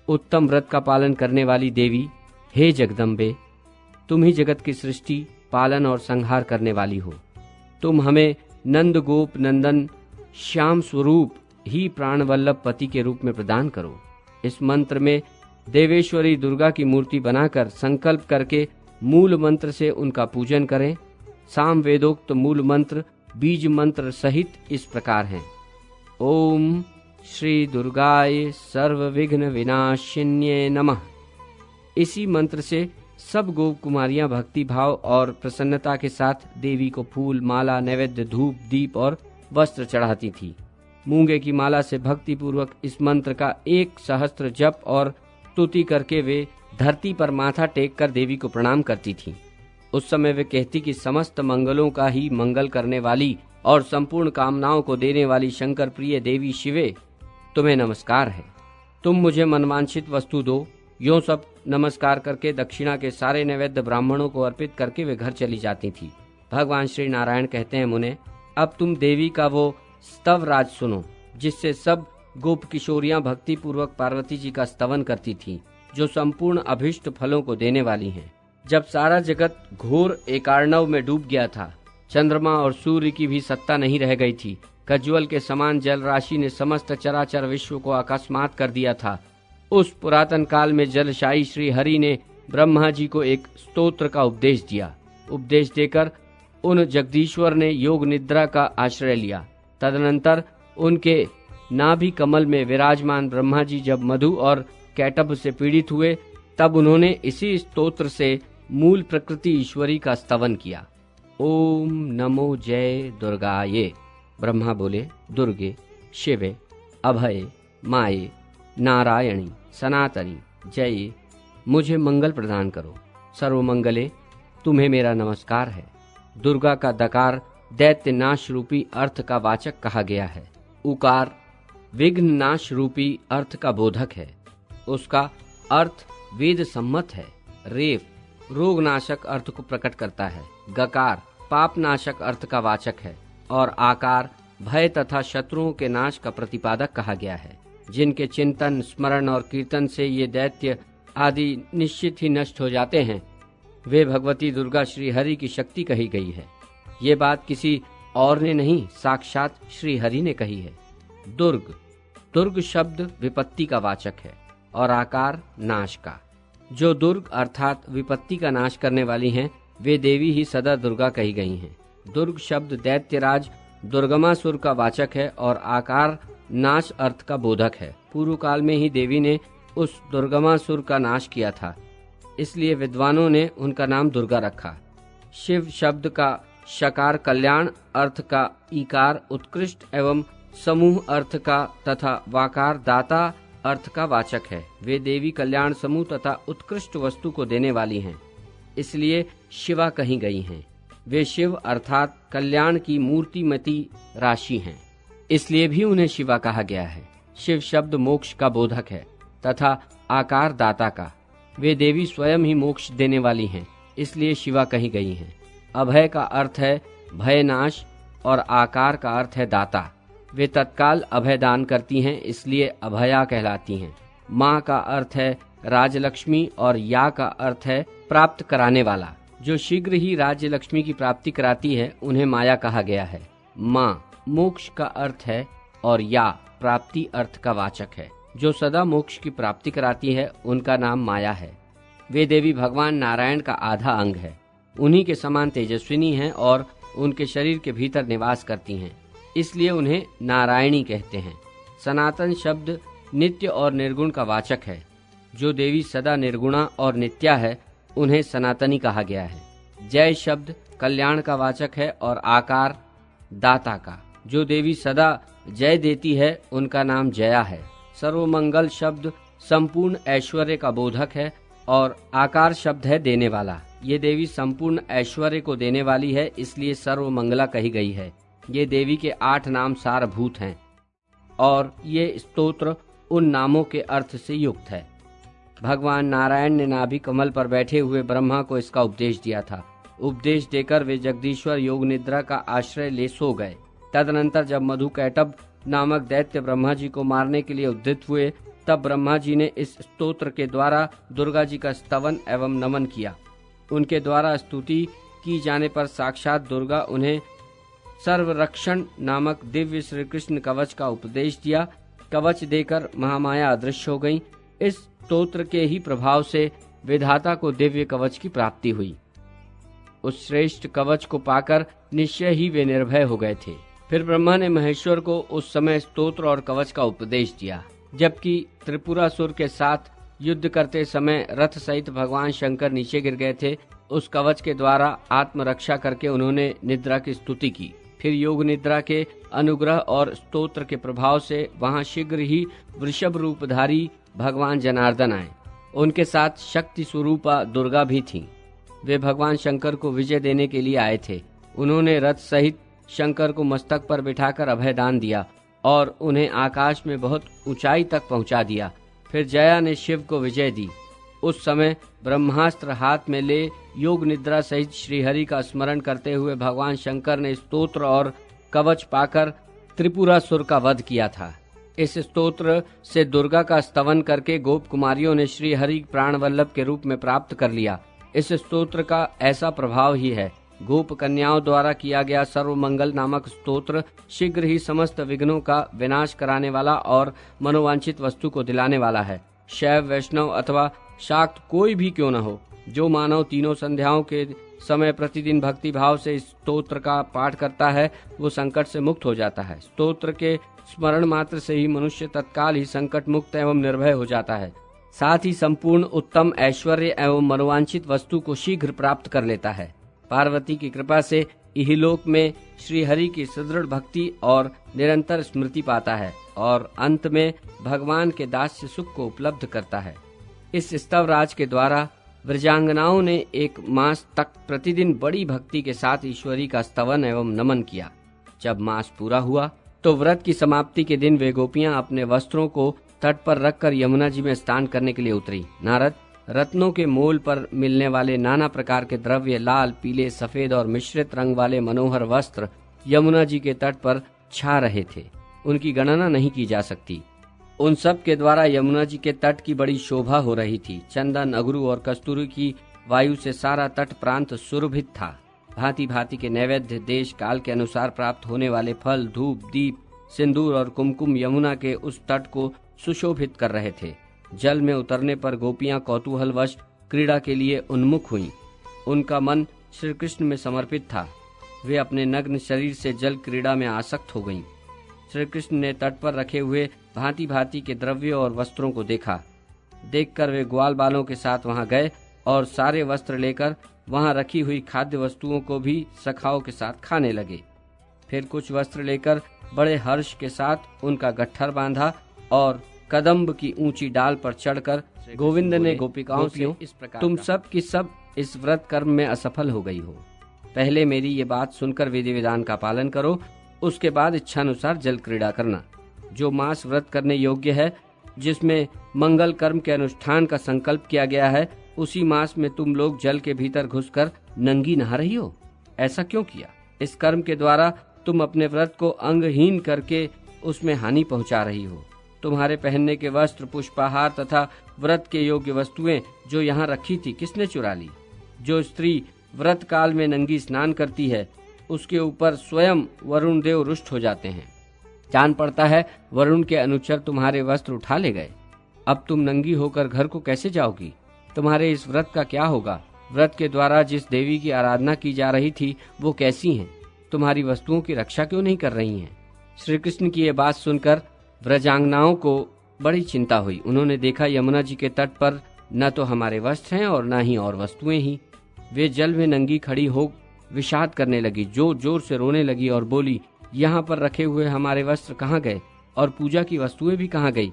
उत्तम व्रत का पालन करने वाली देवी, हे जगदम्बे, तुम ही जगत की सृष्टि, पालन और संहार करने वाली हो। तुम हमें नंद गोप नंदन श्याम स्वरूप ही प्राण वल्लभ पति के रूप में प्रदान करो। इस मंत्र में देवेश्वरी दुर्गा की मूर्ति बनाकर संकल्प करके मूल मंत्र से उनका पूजन करें। साम वेदोक्त मूल मंत्र बीज मंत्र सहित इस प्रकार हैं। ओम श्री दुर्गाय सर्व विघ्न विनाशिन्ये नमः। इसी मंत्र से सब गोप कुमारियां भक्ति भाव और प्रसन्नता के साथ देवी को फूल, माला, नैवेद्य, धूप, दीप और वस्त्र चढ़ाती थी। मूंगे की माला से भक्ति पूर्वक इस मंत्र का 1 सहस्त्र जप और स्तुति करके वे धरती पर माथा टेक कर देवी को प्रणाम करती थीं। उस समय वे कहती कि समस्त मंगलों का ही मंगल करने वाली और संपूर्ण कामनाओं को देने वाली शंकर प्रिय देवी शिवे, तुम्हें नमस्कार है। तुम मुझे मनवांछित वस्तु दो। यूं सब नमस्कार करके दक्षिणा के सारे नैवेद्य ब्राह्मणों को अर्पित करके वे घर चली जाती थी। भगवान श्री नारायण कहते हैं, मुने अब तुम देवी का वो स्तव राज सुनो जिससे सब गोप किशोरियां भक्ति पूर्वक पार्वती जी का स्तवन करती थीं, जो संपूर्ण अभिष्ट फलों को देने वाली हैं। जब सारा जगत घोर एकार्णव में डूब गया था, चंद्रमा और सूर्य की भी सत्ता नहीं रह गई थी, कज्ज्वल के समान जल राशि ने समस्त चराचर विश्व को अकस्मात कर दिया था, उस पुरातन काल में जलशायी श्री हरि ने ब्रह्मा जी को एक स्तोत्र का उपदेश दिया। उपदेश देकर उन जगदीश्वर ने योग निद्रा का आश्रय लिया। तदनंतर उनके नाभि कमल में विराजमान ब्रह्मा जी जब मधु और कैटभ से पीड़ित हुए, तब उन्होंने इसी स्तोत्र से मूल प्रकृति ईश्वरी का स्तवन किया। ओम नमो जय दुर्गाये। ब्रह्मा बोले, दुर्गे, शिवे, अभये, माये, नारायणी, सनातनी, जय, मुझे मंगल प्रदान करो। सर्वमंगले, तुम्हें मेरा नमस्कार है। दुर्गा का दकार दैत्य नाश रूपी अर्थ का वाचक कहा गया है। उकार विघ्न नाश रूपी अर्थ का बोधक है। उसका अर्थ वेद सम्मत है। रेफ रोग नाशक अर्थ को प्रकट करता है। गकार पाप नाशक अर्थ का वाचक है और आकार भय तथा शत्रुओं के नाश का प्रतिपादक कहा गया है। जिनके चिंतन, स्मरण और कीर्तन से ये दैत्य आदि निश्चित ही नष्ट हो जाते हैं, वे भगवती दुर्गा श्री हरि की शक्ति कही गई है। ये बात किसी और ने नहीं, साक्षात श्री हरि ने कही है। दुर्ग दुर्ग शब्द विपत्ति का वाचक है और आकार नाश का। जो दुर्ग अर्थात विपत्ति का नाश करने वाली हैं, वे देवी ही सदा दुर्गा कही गई हैं। दुर्ग शब्द दैत्यराज दुर्गमासुर का वाचक है और आकार नाश अर्थ का बोधक है। पूर्व काल में ही देवी ने उस दुर्गमासुर का नाश किया था, इसलिए विद्वानों ने उनका नाम दुर्गा रखा। शिव शब्द का शकार कल्याण अर्थ का, ईकार उत्कृष्ट एवं समूह अर्थ का तथा वाकार दाता अर्थ का वाचक है। वे देवी कल्याण समूह तथा उत्कृष्ट वस्तु को देने वाली हैं, इसलिए शिवा कही गई हैं। वे शिव अर्थात कल्याण की मूर्तिमती राशि हैं, इसलिए भी उन्हें शिवा कहा गया है। शिव शब्द मोक्ष का बोधक है तथा आकार दाता का। वे देवी स्वयं ही मोक्ष देने वाली हैं, इसलिए शिवा कही गई हैं। अभय का अर्थ है भयनाश और आकार का अर्थ है दाता। वे तत्काल अभय दान करती हैं, इसलिए अभया कहलाती हैं। माँ का अर्थ है राजलक्ष्मी और या का अर्थ है प्राप्त कराने वाला। जो शीघ्र ही राज्य लक्ष्मी की प्राप्ति कराती है, उन्हें माया कहा गया है। माँ मोक्ष का अर्थ है और या प्राप्ति अर्थ का वाचक है। जो सदा मोक्ष की प्राप्ति कराती है, उनका नाम माया है। वे देवी भगवान नारायण का आधा अंग है। उन्हीं के समान तेजस्विनी हैं और उनके शरीर के भीतर निवास करती हैं, इसलिए उन्हें नारायणी कहते हैं। सनातन शब्द नित्य और निर्गुण का वाचक है। जो देवी सदा निर्गुणा और नित्या है, उन्हें सनातनी कहा गया है। जय शब्द कल्याण का वाचक है और आकार दाता का। जो देवी सदा जय देती है, उनका नाम जया है। सर्वमंगल शब्द संपूर्ण ऐश्वर्य का बोधक है और आकार शब्द है देने वाला। ये देवी संपूर्ण ऐश्वर्य को देने वाली है, इसलिए सर्वमंगला कही गई है। ये देवी के 8 नाम सारभूत हैं और ये स्तोत्र उन नामों के अर्थ से युक्त है। भगवान नारायण ने नाभि कमल पर बैठे हुए ब्रह्मा को इसका उपदेश दिया था। उपदेश देकर वे जगदीश्वर योग निद्रा का आश्रय ले सो गए। तदनंतर जब मधु कैटभ नामक दैत्य ब्रह्मा जी को मारने के लिए उद्यत हुए, तब ब्रह्मा जी ने इस स्तोत्र के द्वारा दुर्गा जी का स्तवन एवं नमन किया। उनके द्वारा स्तुति की जाने पर साक्षात दुर्गा उन्हें सर्वरक्षण नामक दिव्य श्री कृष्ण कवच का उपदेश दिया। कवच देकर महामाया अदृश्य हो गई। इस स्तोत्र के ही प्रभाव से विधाता को दिव्य कवच की प्राप्ति हुई। उस श्रेष्ठ कवच को पाकर निश्चय ही वे निर्भय हो गए थे। फिर ब्रह्मा ने महेश्वर को उस समय स्तोत्र और कवच का उपदेश दिया। जबकि त्रिपुरासुर के साथ युद्ध करते समय रथ सहित भगवान शंकर नीचे गिर गए थे, उस कवच के द्वारा आत्मरक्षा करके उन्होंने निद्रा की स्तुति की। फिर योग निद्रा के अनुग्रह और स्तोत्र के प्रभाव से वहां शीघ्र ही वृषभ रूपधारी भगवान जनार्दन आए। उनके साथ शक्ति स्वरूपा दुर्गा भी थीं। वे भगवान शंकर को विजय देने के लिए आए थे। उन्होंने रथ सहित शंकर को मस्तक पर बिठाकर अभयदान दिया और उन्हें आकाश में बहुत ऊंचाई तक पहुंचा दिया। फिर जया ने शिव को विजय दी। उस समय ब्रह्मास्त्र हाथ में ले योग निद्रा सहित श्रीहरि का स्मरण करते हुए भगवान शंकर ने स्तोत्र और कवच पाकर त्रिपुरासुर का वध किया था। इस स्तोत्र से दुर्गा का स्तवन करके गोप कुमारियों ने श्रीहरि प्राण वल्लभ के रूप में प्राप्त कर लिया। इस स्तोत्र का ऐसा प्रभाव ही है। गोप कन्याओं द्वारा किया गया सर्वमंगल नामक स्तोत्र शीघ्र ही समस्त विघ्नों का विनाश कराने वाला और मनोवांछित वस्तु को दिलाने वाला है। शैव, वैष्णव अथवा शाक्त कोई भी क्यों न हो, जो मानव तीनों संध्याओं के समय प्रतिदिन भक्ति भाव से इस स्तोत्र का पाठ करता है, वो संकट से मुक्त हो जाता है। स्तोत्र के स्मरण मात्र से ही मनुष्य तत्काल ही संकट मुक्त एवं निर्भय हो जाता है। साथ ही संपूर्ण उत्तम ऐश्वर्य एवं मनोवांछित वस्तु को शीघ्र प्राप्त कर लेता है। पार्वती की कृपा से इहलोक में श्रीहरि की सुदृढ़ भक्ति और निरंतर स्मृति पाता है और अंत में भगवान के दास्य सुख को उपलब्ध करता है। इस स्तवराज के द्वारा व्रजांगनाओं ने 1 मास तक प्रतिदिन बड़ी भक्ति के साथ ईश्वरी का स्तवन एवं नमन किया। जब मास पूरा हुआ तो व्रत की समाप्ति के दिन वे गोपियां अपने वस्त्रों को तट पर रखकर यमुना जी में स्नान करने के लिए उतरी। नारद रत्नों के मोल पर मिलने वाले नाना प्रकार के द्रव्य, लाल, पीले, सफेद और मिश्रित रंग वाले मनोहर वस्त्र यमुना जी के तट पर छा रहे थे। उनकी गणना नहीं की जा सकती। उन सब के द्वारा यमुना जी के तट की बड़ी शोभा हो रही थी। चंदन, अगरू और कस्तूरी की वायु से सारा तट प्रांत सुरभित था। भांति भांति के नैवेद्य, देश काल के अनुसार प्राप्त होने वाले फल, धूप, दीप, सिंदूर और कुमकुम यमुना के उस तट को सुशोभित कर रहे थे। जल में उतरने पर गोपियां कौतूहलवश क्रीड़ा के लिए उन्मुख हुईं। उनका मन श्री कृष्ण में समर्पित था। वे अपने नग्न शरीर से जल क्रीड़ा में आसक्त हो गईं। श्री कृष्ण ने तट पर रखे हुए भांति भांति के द्रव्यों और वस्त्रों को देखा। देखकर वे ग्वाल बालों के साथ वहां गए और सारे वस्त्र लेकर वहां रखी हुई खाद्य वस्तुओं को भी सखाओं के साथ खाने लगे। फिर कुछ वस्त्र लेकर बड़े हर्ष के साथ उनका गट्ठर बांधा और कदम्ब की ऊंची डाल पर चढ़कर गोविंद ने गोपिकाओं से इस प्रकार तुम सब की सब इस व्रत कर्म में असफल हो गई हो। पहले मेरी ये बात सुनकर विधि विधान का पालन करो, उसके बाद इच्छानुसार जल क्रीड़ा करना। जो मास व्रत करने योग्य है, जिसमें मंगल कर्म के अनुष्ठान का संकल्प किया गया है, उसी मास में तुम लोग जल के भीतर घुसकर नंगी नहा रही हो। ऐसा क्यों किया? इस कर्म के द्वारा तुम अपने व्रत को अंगहीन करके उसमें हानि पहुंचा रही हो। तुम्हारे पहनने के वस्त्र, पुष्पाहार तथा व्रत के योग्य वस्तुएं जो यहाँ रखी थी, किसने चुरा ली? जो स्त्री व्रत काल में नंगी स्नान करती है, उसके ऊपर स्वयं वरुण देव रुष्ट हो जाते हैं। जान पड़ता है वरुण के अनुचर तुम्हारे वस्त्र उठा ले गए। अब तुम नंगी होकर घर को कैसे जाओगी? तुम्हारे इस व्रत का क्या होगा? व्रत के द्वारा जिस देवी की आराधना की जा रही थी, वो कैसी हैं? तुम्हारी वस्तुओं की रक्षा क्यों नहीं कर रही हैं? श्री कृष्ण की ये बात सुनकर व्रजांगनाओं को बड़ी चिंता हुई। उन्होंने देखा यमुना जी के तट पर न तो हमारे वस्त्र हैं और न ही और वस्तुएं ही। वे जल में नंगी खड़ी हो विषाद करने लगी, जोर जोर से रोने लगी और बोली, यहाँ पर रखे हुए हमारे वस्त्र कहाँ गए और पूजा की वस्तुएं भी कहाँ गई?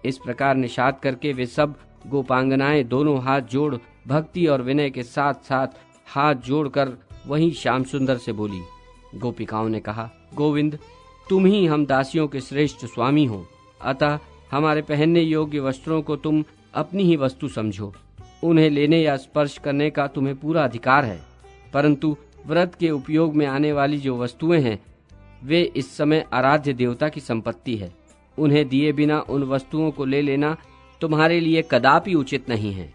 इस प्रकार निषाद करके वे सब गोपांगनाएं दोनों हाथ जोड़ भक्ति और विनय के साथ साथ हाथ जोड़कर वहीं श्याम सुंदर से बोली। गोपिकाओं ने कहा, गोविंद, तुम ही हम दासियों के श्रेष्ठ स्वामी हो, अतः हमारे पहनने योग्य वस्त्रों को तुम अपनी ही वस्तु समझो। उन्हें लेने या स्पर्श करने का तुम्हें पूरा अधिकार है, परंतु व्रत के उपयोग में आने वाली जो वस्तुएं हैं, वे इस समय आराध्य देवता की संपत्ति है। उन्हें दिए बिना उन वस्तुओं को ले लेना तुम्हारे लिए कदापि उचित नहीं है।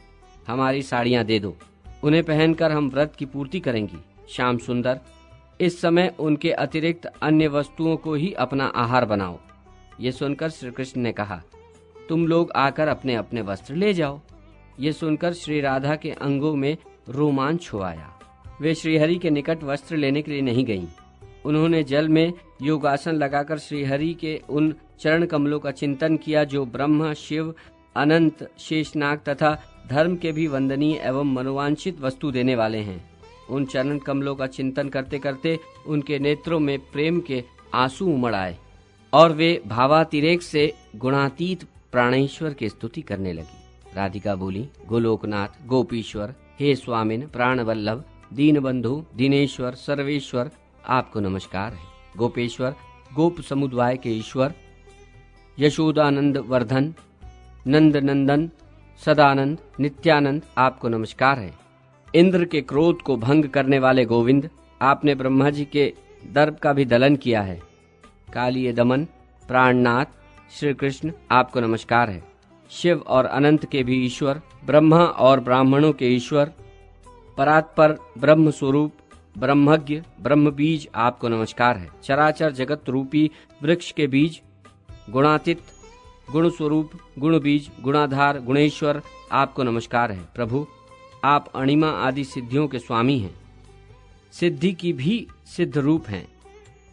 हमारी साड़ियां दे दो, उन्हें पहनकर हम व्रत की पूर्ति करेंगी। श्याम सुंदर, इस समय उनके अतिरिक्त अन्य वस्तुओं को ही अपना आहार बनाओ। ये सुनकर श्री कृष्ण ने कहा, तुम लोग आकर अपने अपने वस्त्र ले जाओ। ये सुनकर श्री राधा के अंगों में रोमांच हो आया। वे श्रीहरि के निकट वस्त्र लेने के लिए नहीं गईं। उन्होंने जल में योगासन लगाकर श्रीहरि के उन चरण कमलों का चिंतन किया जो ब्रह्मा, शिव, अनंत, शेषनाग तथा धर्म के भी वंदनीय एवं मनोवांछित वस्तु देने वाले हैं। उन चरण कमलों का चिंतन करते करते उनके नेत्रों में प्रेम के आंसू उमड़ आए और वे भावातिरेक से गुणातीत प्राणेश्वर की स्तुति करने लगी। राधिका बोली, गोलोकनाथ, गोपीश्वर, हे स्वामिन, प्राणवल्लभ, दीनबंधु, दीनेश्वर, सर्वेश्वर, आपको नमस्कार है। गोपेश्वर, गोप समुदाय के ईश्वर, यशोदानंद वर्धन, नंद नंदन, सदानंद, नित्यानंद, आपको नमस्कार है। इंद्र के क्रोध को भंग करने वाले गोविंद, आपने ब्रह्मा जी के दर्प का भी दलन किया है। कालिय दमन, प्राणनाथ, श्री कृष्ण, आपको नमस्कार है। शिव और अनंत के भी ईश्वर, ब्रह्मा और ब्राह्मणों के ईश्वर, परात्पर ब्रह्म स्वरूप, ब्रह्मज्ञ, ब्रह्म बीज, आपको नमस्कार है। चराचर जगत रूपी वृक्ष के बीज, गुणातीत, गुण स्वरूप, गुण बीज, गुणाधार, गुणेश्वर, आपको नमस्कार है। प्रभु, आप अणिमा आदि सिद्धियों के स्वामी हैं, सिद्धि की भी सिद्ध रूप हैं।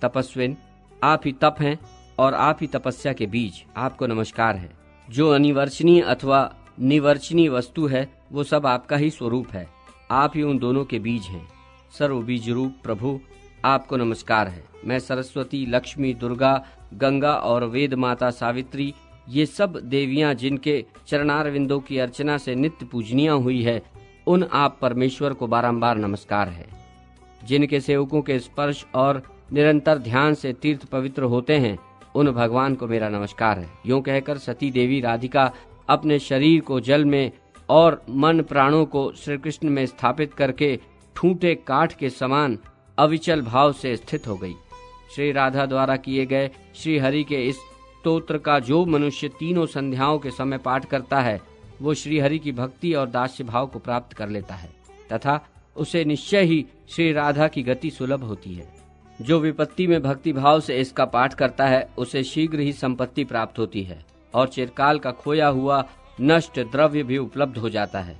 तपस्विन, आप ही तप हैं और आप ही तपस्या के बीज, आपको नमस्कार है। जो अनिवर्चनीय अथवा निवर्चनीय वस्तु है वो सब आपका ही स्वरूप है, आप ही उन दोनों के बीज हैं। सर्वबीज रूप प्रभु, आपको नमस्कार है। मैं सरस्वती, लक्ष्मी, दुर्गा, गंगा और वेद माता सावित्री, ये सब देवियां जिनके चरणारविंदों की अर्चना से नित्य पूजनीय हुई है, उन आप परमेश्वर को बारंबार नमस्कार है। जिनके सेवकों के स्पर्श और निरंतर ध्यान से तीर्थ पवित्र होते हैं, उन भगवान को मेरा नमस्कार है। यूं कहकर सती देवी राधिका अपने शरीर को जल में और मन प्राणों को श्री कृष्ण में स्थापित करके ठूंठे काठ के समान अविचल भाव से स्थित हो गई। श्री राधा द्वारा किए गए श्री हरि के इस स्तोत्र का जो मनुष्य तीनों संध्याओं के समय पाठ करता है, वो श्री हरि की भक्ति और दास्य भाव को प्राप्त कर लेता है तथा उसे निश्चय ही श्री राधा की गति सुलभ होती है। जो विपत्ति में भक्ति भाव से इसका पाठ करता है, उसे शीघ्र ही संपत्ति प्राप्त होती है और चिरकाल का खोया हुआ नष्ट द्रव्य भी उपलब्ध हो जाता है।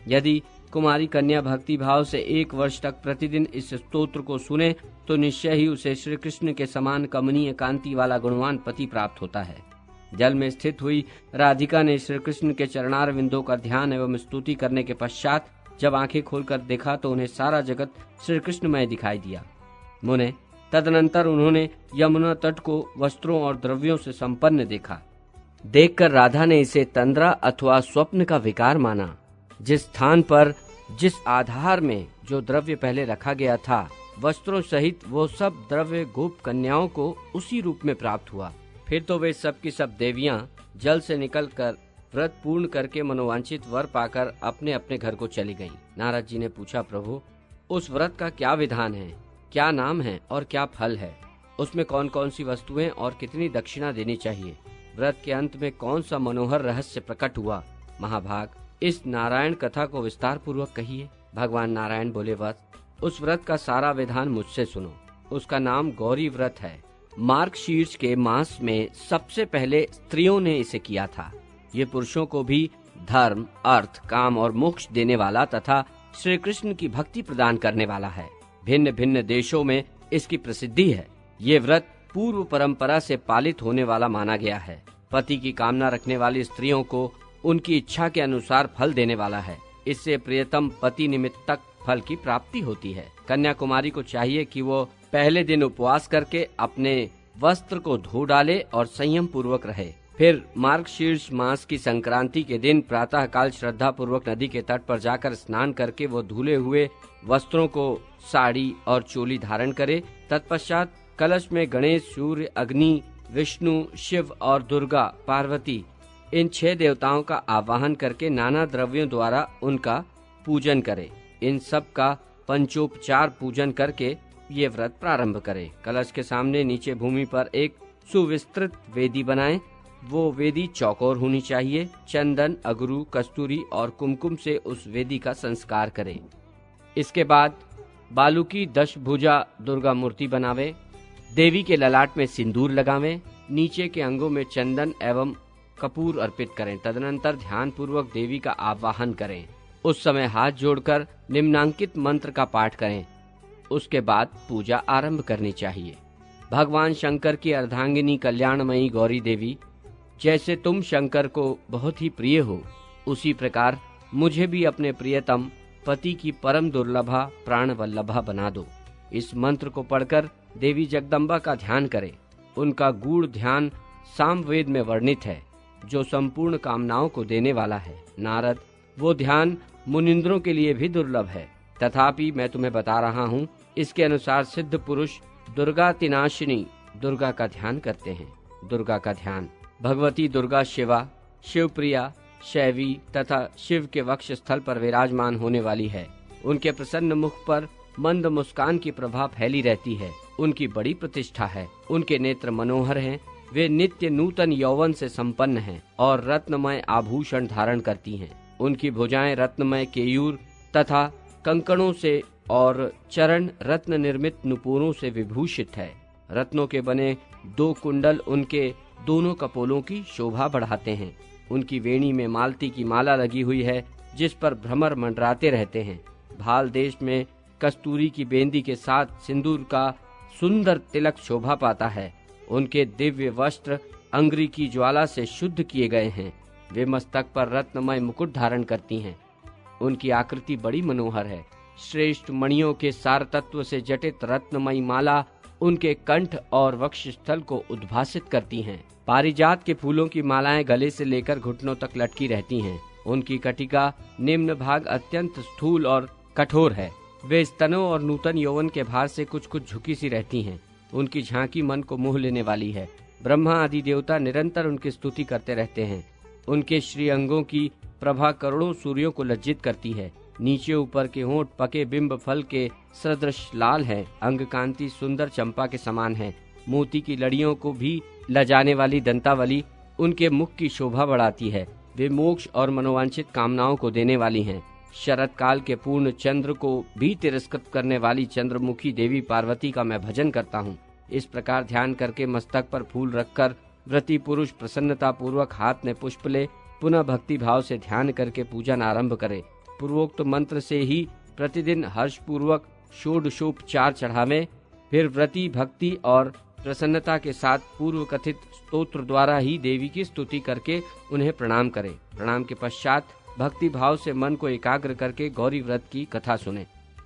यदि कुमारी कन्या भक्ति भाव से 1 वर्ष तक प्रतिदिन इस स्तोत्र को सुने तो निश्चय ही उसे श्री कृष्ण के समान कमनीय कांति वाला गुणवान पति प्राप्त होता है। जल में स्थित हुई राधिका ने श्री कृष्ण के चरणारविंदों का ध्यान एवं स्तुति करने के पश्चात जब आंखें खोलकर देखा तो उन्हें सारा जगत श्री कृष्णमय दिखाई दिया। मुने, तदनंतर उन्होंने यमुना तट को वस्त्रों और द्रव्यों से संपन्न देखा। देखकर राधा ने इसे तंद्रा अथवा स्वप्न का विकार माना। जिस स्थान पर, जिस आधार में जो द्रव्य पहले रखा गया था, वस्त्रों सहित वो सब द्रव्य गोप कन्याओं को उसी रूप में प्राप्त हुआ। फिर तो वे सब की सब देवियां जल से निकलकर व्रत पूर्ण करके मनोवांछित वर पाकर अपने अपने घर को चली गईं। नारद जी ने पूछा, प्रभु, उस व्रत का क्या विधान है, क्या नाम है और क्या फल है? उसमें कौन कौन सी वस्तुएं और कितनी दक्षिणा देनी चाहिए? व्रत के अंत में कौन सा मनोहर रहस्य प्रकट हुआ? महाभाग, इस नारायण कथा को विस्तार पूर्वक कहिए। भगवान नारायण बोले, वत्स, उस व्रत का सारा विधान मुझसे सुनो। उसका नाम गौरी व्रत है। मार्गशीर्ष के मास में सबसे पहले स्त्रियों ने इसे किया था। ये पुरुषों को भी धर्म, अर्थ, काम और मोक्ष देने वाला तथा श्री कृष्ण की भक्ति प्रदान करने वाला है। भिन्न भिन्न देशों में इसकी प्रसिद्धि है। ये व्रत पूर्व परंपरा से पालित होने वाला माना गया है। पति की कामना रखने वाली स्त्रियों को उनकी इच्छा के अनुसार फल देने वाला है। इससे प्रियतम पति निमित्तक फल की प्राप्ति होती है। कन्याकुमारी को चाहिए कि वो पहले दिन उपवास करके अपने वस्त्र को धो डाले और संयम पूर्वक रहे। फिर मार्गशीर्ष मास की संक्रांति के दिन प्रातः काल श्रद्धा पूर्वक नदी के तट पर जाकर स्नान करके वो धुले हुए वस्त्रों को साड़ी और चोली धारण करे। तत्पश्चात कलश में गणेश, सूर्य, अग्नि, विष्णु, शिव और दुर्गा, पार्वती, इन 6 देवताओं का आवाहन करके नाना द्रव्यों द्वारा उनका पूजन करे। इन सब का पंचोपचार पूजन करके ये व्रत प्रारंभ करे। कलश के सामने नीचे भूमि पर एक सुविस्तृत वेदी बनाएं। वो वेदी चौकोर होनी चाहिए। चंदन, अगरू, कस्तूरी और कुमकुम से उस वेदी का संस्कार करें। इसके बाद बालू की 10 भुजा दुर्गा मूर्ति बनावे, देवी के ललाट में सिंदूर लगावें, नीचे के अंगों में चंदन एवं कपूर अर्पित करें। तदनंतर ध्यान पूर्वक देवी का आवाहन करें। उस समय हाथ जोड़कर निम्नांकित मंत्र का पाठ करें। उसके बाद पूजा आरंभ करनी चाहिए। भगवान शंकर की अर्धांगिनी कल्याणमयी गौरी देवी, जैसे तुम शंकर को बहुत ही प्रिय हो, उसी प्रकार मुझे भी अपने प्रियतम पति की परम दुर्लभा प्राण वल्लभा बना दो। इस मंत्र को पढ़कर देवी जगदम्बा का ध्यान करें। उनका गूढ़ ध्यान सामवेद में वर्णित है, जो संपूर्ण कामनाओं को देने वाला है। नारद, वो ध्यान मुनिंद्रों के लिए भी दुर्लभ है, तथापि मैं तुम्हें बता रहा हूँ। इसके अनुसार सिद्ध पुरुष दुर्गा तिनाशिनी दुर्गा का ध्यान करते हैं। दुर्गा का ध्यान भगवती दुर्गा शिवा, शिवप्रिया, शैवी तथा शिव के वक्ष स्थल पर विराजमान होने वाली है। उनके प्रसन्न मुख पर मंद मुस्कान की प्रभा फैली रहती है। उनकी बड़ी प्रतिष्ठा है। उनके नेत्र मनोहर हैं। वे नित्य नूतन यौवन से संपन्न हैं और रत्नमय आभूषण धारण करती हैं। उनकी भुजाएं रत्नमय केयूर तथा कंकणों से और चरण रत्न निर्मित नुपुरों से विभूषित है। रत्नों के बने 2 कुंडल उनके दोनों कपोलों की शोभा बढ़ाते हैं। उनकी वेणी में मालती की माला लगी हुई है, जिस पर भ्रमर मंडराते रहते हैं। भाल देश में कस्तूरी की बेंदी के साथ सिंदूर का सुंदर तिलक शोभा पाता है। उनके दिव्य वस्त्र अंग्री की ज्वाला से शुद्ध किए गए हैं। वे मस्तक पर रत्नमय मुकुट धारण करती हैं। उनकी आकृति बड़ी मनोहर है। श्रेष्ठ मणियों के सार तत्व से जटित रत्नमयी माला उनके कंठ और वक्षस्थल को उद्भासित करती हैं। पारिजात के फूलों की मालाएं गले से लेकर घुटनों तक लटकी रहती हैं। उनकी कटिका निम्न भाग अत्यंत स्थूल और कठोर है। वे स्तनों और नूतन यौवन के भार से कुछ कुछ झुकी सी रहती हैं। उनकी झांकी मन को मोह लेने वाली है। ब्रह्मा आदि देवता निरंतर उनकी स्तुति करते रहते हैं। उनके श्री अंगों की प्रभा करोड़ों सूर्यों को लज्जित करती है। नीचे ऊपर के होंठ पके बिंब फल के सदृश लाल है। अंग कांति सुंदर चंपा के समान है। मोती की लड़ियों को भी लजाने वाली दंतावली उनके मुख की शोभा बढ़ाती है। वे मोक्ष और मनोवांछित कामनाओं को देने वाली हैं। शरत काल के पूर्ण चंद्र को भी तिरस्कृत करने वाली चंद्रमुखी देवी पार्वती का मैं भजन करता हूँ। इस प्रकार ध्यान करके मस्तक पर फूल रखकर व्रती पुरुष प्रसन्नता पूर्वक हाथ में पुष्प ले पुनः भक्ति भाव से ध्यान करके पूजन आरंभ करे। पूर्वोक्त मंत्र से ही प्रतिदिन हर्ष पूर्वक षोडशोपचार चढ़ावे। फिर व्रती भक्ति और प्रसन्नता के साथ पूर्व कथित स्तोत्र द्वारा ही देवी की स्तुति करके उन्हें प्रणाम करें। प्रणाम के पश्चात भक्ति भाव से मन को एकाग्र करके गौरी व्रत की कथा सुने।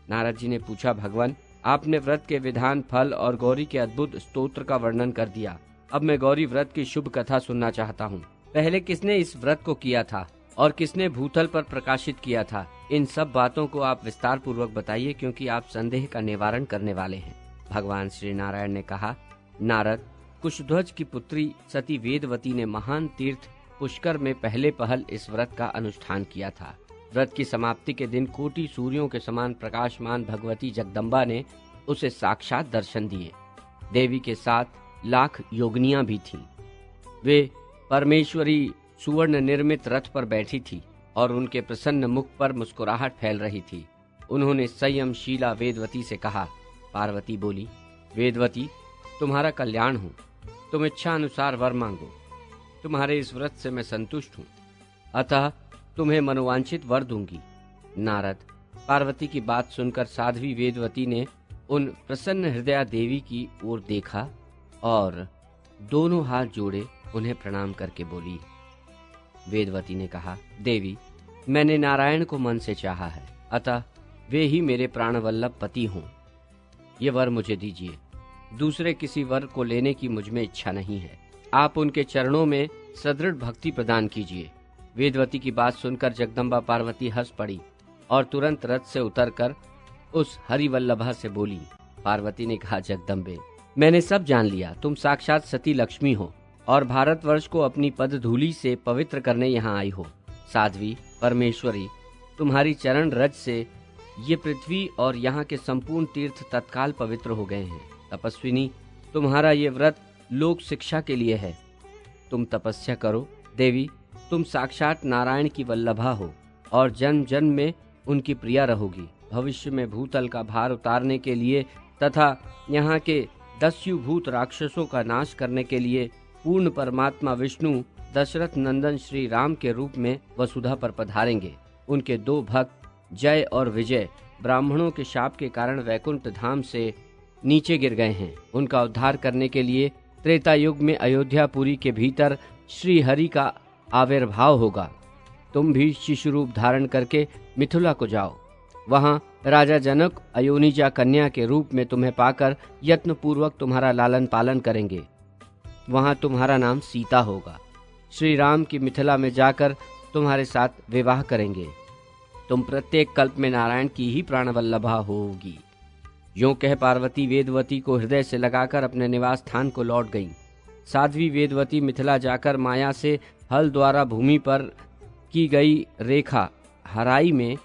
नारद जी ने पूछा, भगवान, आपने व्रत के विधान, फल और गौरी के अद्भुत स्तोत्र का वर्णन कर दिया। अब मैं गौरी व्रत की शुभ कथा सुनना चाहता हूँ। पहले किसने इस व्रत को किया था और किसने भूतल पर प्रकाशित किया था? इन सब बातों को आप विस्तार पूर्वक बताइए, क्योंकि आप संदेह का निवारण करने वाले हैं। भगवान श्री नारायण ने कहा, नारद, कुशध्वज की पुत्री सती वेदवती ने महान तीर्थ पुष्कर में पहले पहल इस व्रत का अनुष्ठान किया था। व्रत की समाप्ति के दिन कोटि सूर्यों के समान प्रकाशमान भगवती जगदम्बा ने उसे साक्षात दर्शन दिए। देवी के साथ लाख योगिनियां भी थीं। वे परमेश्वरी सुवर्ण निर्मित रथ पर बैठी थी और उनके प्रसन्न मुख पर मुस्कुराहट फैल रही थी। उन्होंने संयमशीला वेदवती से कहा। पार्वती बोली, वेदवती, तुम्हारा कल्याण हो। तुम इच्छा अनुसार वर मांगो। तुम्हारे इस व्रत से मैं संतुष्ट हूँ, अतः तुम्हें मनोवांछित वर दूंगी। नारद, पार्वती की बात सुनकर साध्वी वेदवती ने उन प्रसन्न हृदया देवी की ओर देखा और दोनों हाथ जोड़े उन्हें प्रणाम करके बोली। वेदवती ने कहा, देवी, मैंने नारायण को मन से चाहा है, अतः वे ही मेरे प्राणवल्लभ पति हों। ये वर मुझे दीजिए। दूसरे किसी वर को लेने की मुझमें इच्छा नहीं है। आप उनके चरणों में सदृढ़ भक्ति प्रदान कीजिए। वेदवती की बात सुनकर जगदम्बा पार्वती हंस पड़ी और तुरंत रथ से उतरकर उस हरिवल्लभा से बोली। पार्वती ने कहा, जगदम्बे, मैंने सब जान लिया। तुम साक्षात सती लक्ष्मी हो और भारतवर्ष को अपनी पद धूलि से पवित्र करने यहाँ आई हो। साध्वी, परमेश्वरी, तुम्हारी चरण रज से ये पृथ्वी और यहाँ के संपूर्ण तीर्थ तत्काल पवित्र हो गए हैं। तपस्विनी, तुम्हारा ये व्रत लोक शिक्षा के लिए है। तुम तपस्या करो। देवी, तुम साक्षात नारायण की वल्लभा हो और जन्म जन्म में उनकी प्रिया रहोगी। भविष्य में भूतल का भार उतारने के लिए तथा यहाँ के दस्युभूत राक्षसों का नाश करने के लिए पूर्ण परमात्मा विष्णु दशरथ नंदन श्री राम के रूप में वसुधा पर पधारेंगे। उनके 2 भक्त जय और विजय ब्राह्मणों के शाप के कारण वैकुंठ धाम से नीचे गिर गए हैं। उनका उद्धार करने के लिए त्रेता युग में अयोध्यापुरी के भीतर श्री हरि का आविर्भाव होगा। तुम भी शिशु रूप धारण करके मिथिला को जाओ। वहाँ राजा जनक अयोनिजा कन्या के रूप में तुम्हें पाकर यत्न पूर्वक तुम्हारा लालन पालन करेंगे। वहाँ तुम्हारा नाम सीता होगा। श्री राम की मिथिला में जाकर तुम्हारे साथ विवाह करेंगे। तुम प्रत्येक कल्प में नारायण की ही प्राणवल्लभा होगी। यूं कह पार्वती वेदवती को हृदय से लगाकर अपने निवास स्थान को लौट गईं। साध्वी वेदवती मिथिला जाकर माया से हल द्वारा भूमि पर की गई रेखा हराई में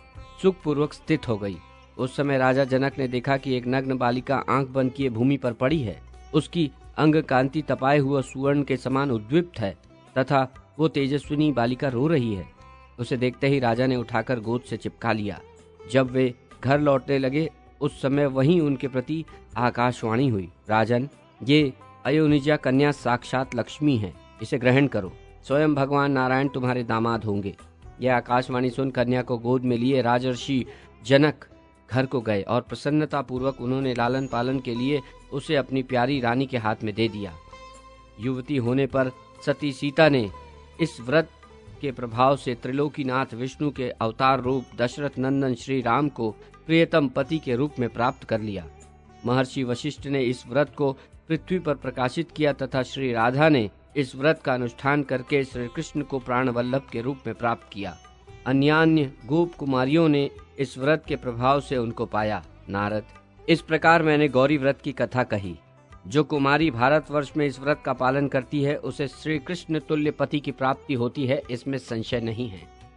सुखपूर्वक स्थित हो गई। उस समय राजा जनक ने देखा कि एक नग्न बालिका आंख बंद किए भूमि पर पड़ी है। उसकी अंग कांति तपाए हुआ सुवर्ण के समान उद्दीप्त है तथा वो तेजस्विनी बालिका रो रही है। उसे देखते ही राजा ने उठाकर गोद से चिपका लिया। जब वे घर लौटने लगे उस समय वहीं उनके प्रति आकाशवाणी हुई, राजन, ये अयोनिजा कन्या साक्षात लक्ष्मी है, इसे ग्रहण करो। स्वयं भगवान नारायण तुम्हारे दामाद होंगे। यह आकाशवाणी सुन कन्या को गोद में लिए राजर्षि जनक घर को गए और प्रसन्नता पूर्वक उन्होंने लालन पालन के लिए उसे अपनी प्यारी रानी के हाथ में दे दिया। युवती होने पर सती सीता ने इस व्रत के प्रभाव से त्रिलोकीनाथ विष्णु के अवतार रूप दशरथ नंदन श्री राम को प्रियतम पति के रूप में प्राप्त कर लिया। महर्षि वशिष्ठ ने इस व्रत को पृथ्वी पर प्रकाशित किया तथा श्री राधा ने इस व्रत का अनुष्ठान करके श्री कृष्ण को प्राणवल्लभ के रूप में प्राप्त किया। अन्यान्य गोप कुमारियों ने इस व्रत के प्रभाव से उनको पाया। नारद, इस प्रकार मैंने गौरी व्रत की कथा कही। जो कुमारी भारतवर्ष में इस व्रत का पालन करती है उसे श्री कृष्ण तुल्य पति की प्राप्ति होती है, इसमें संशय नहीं है।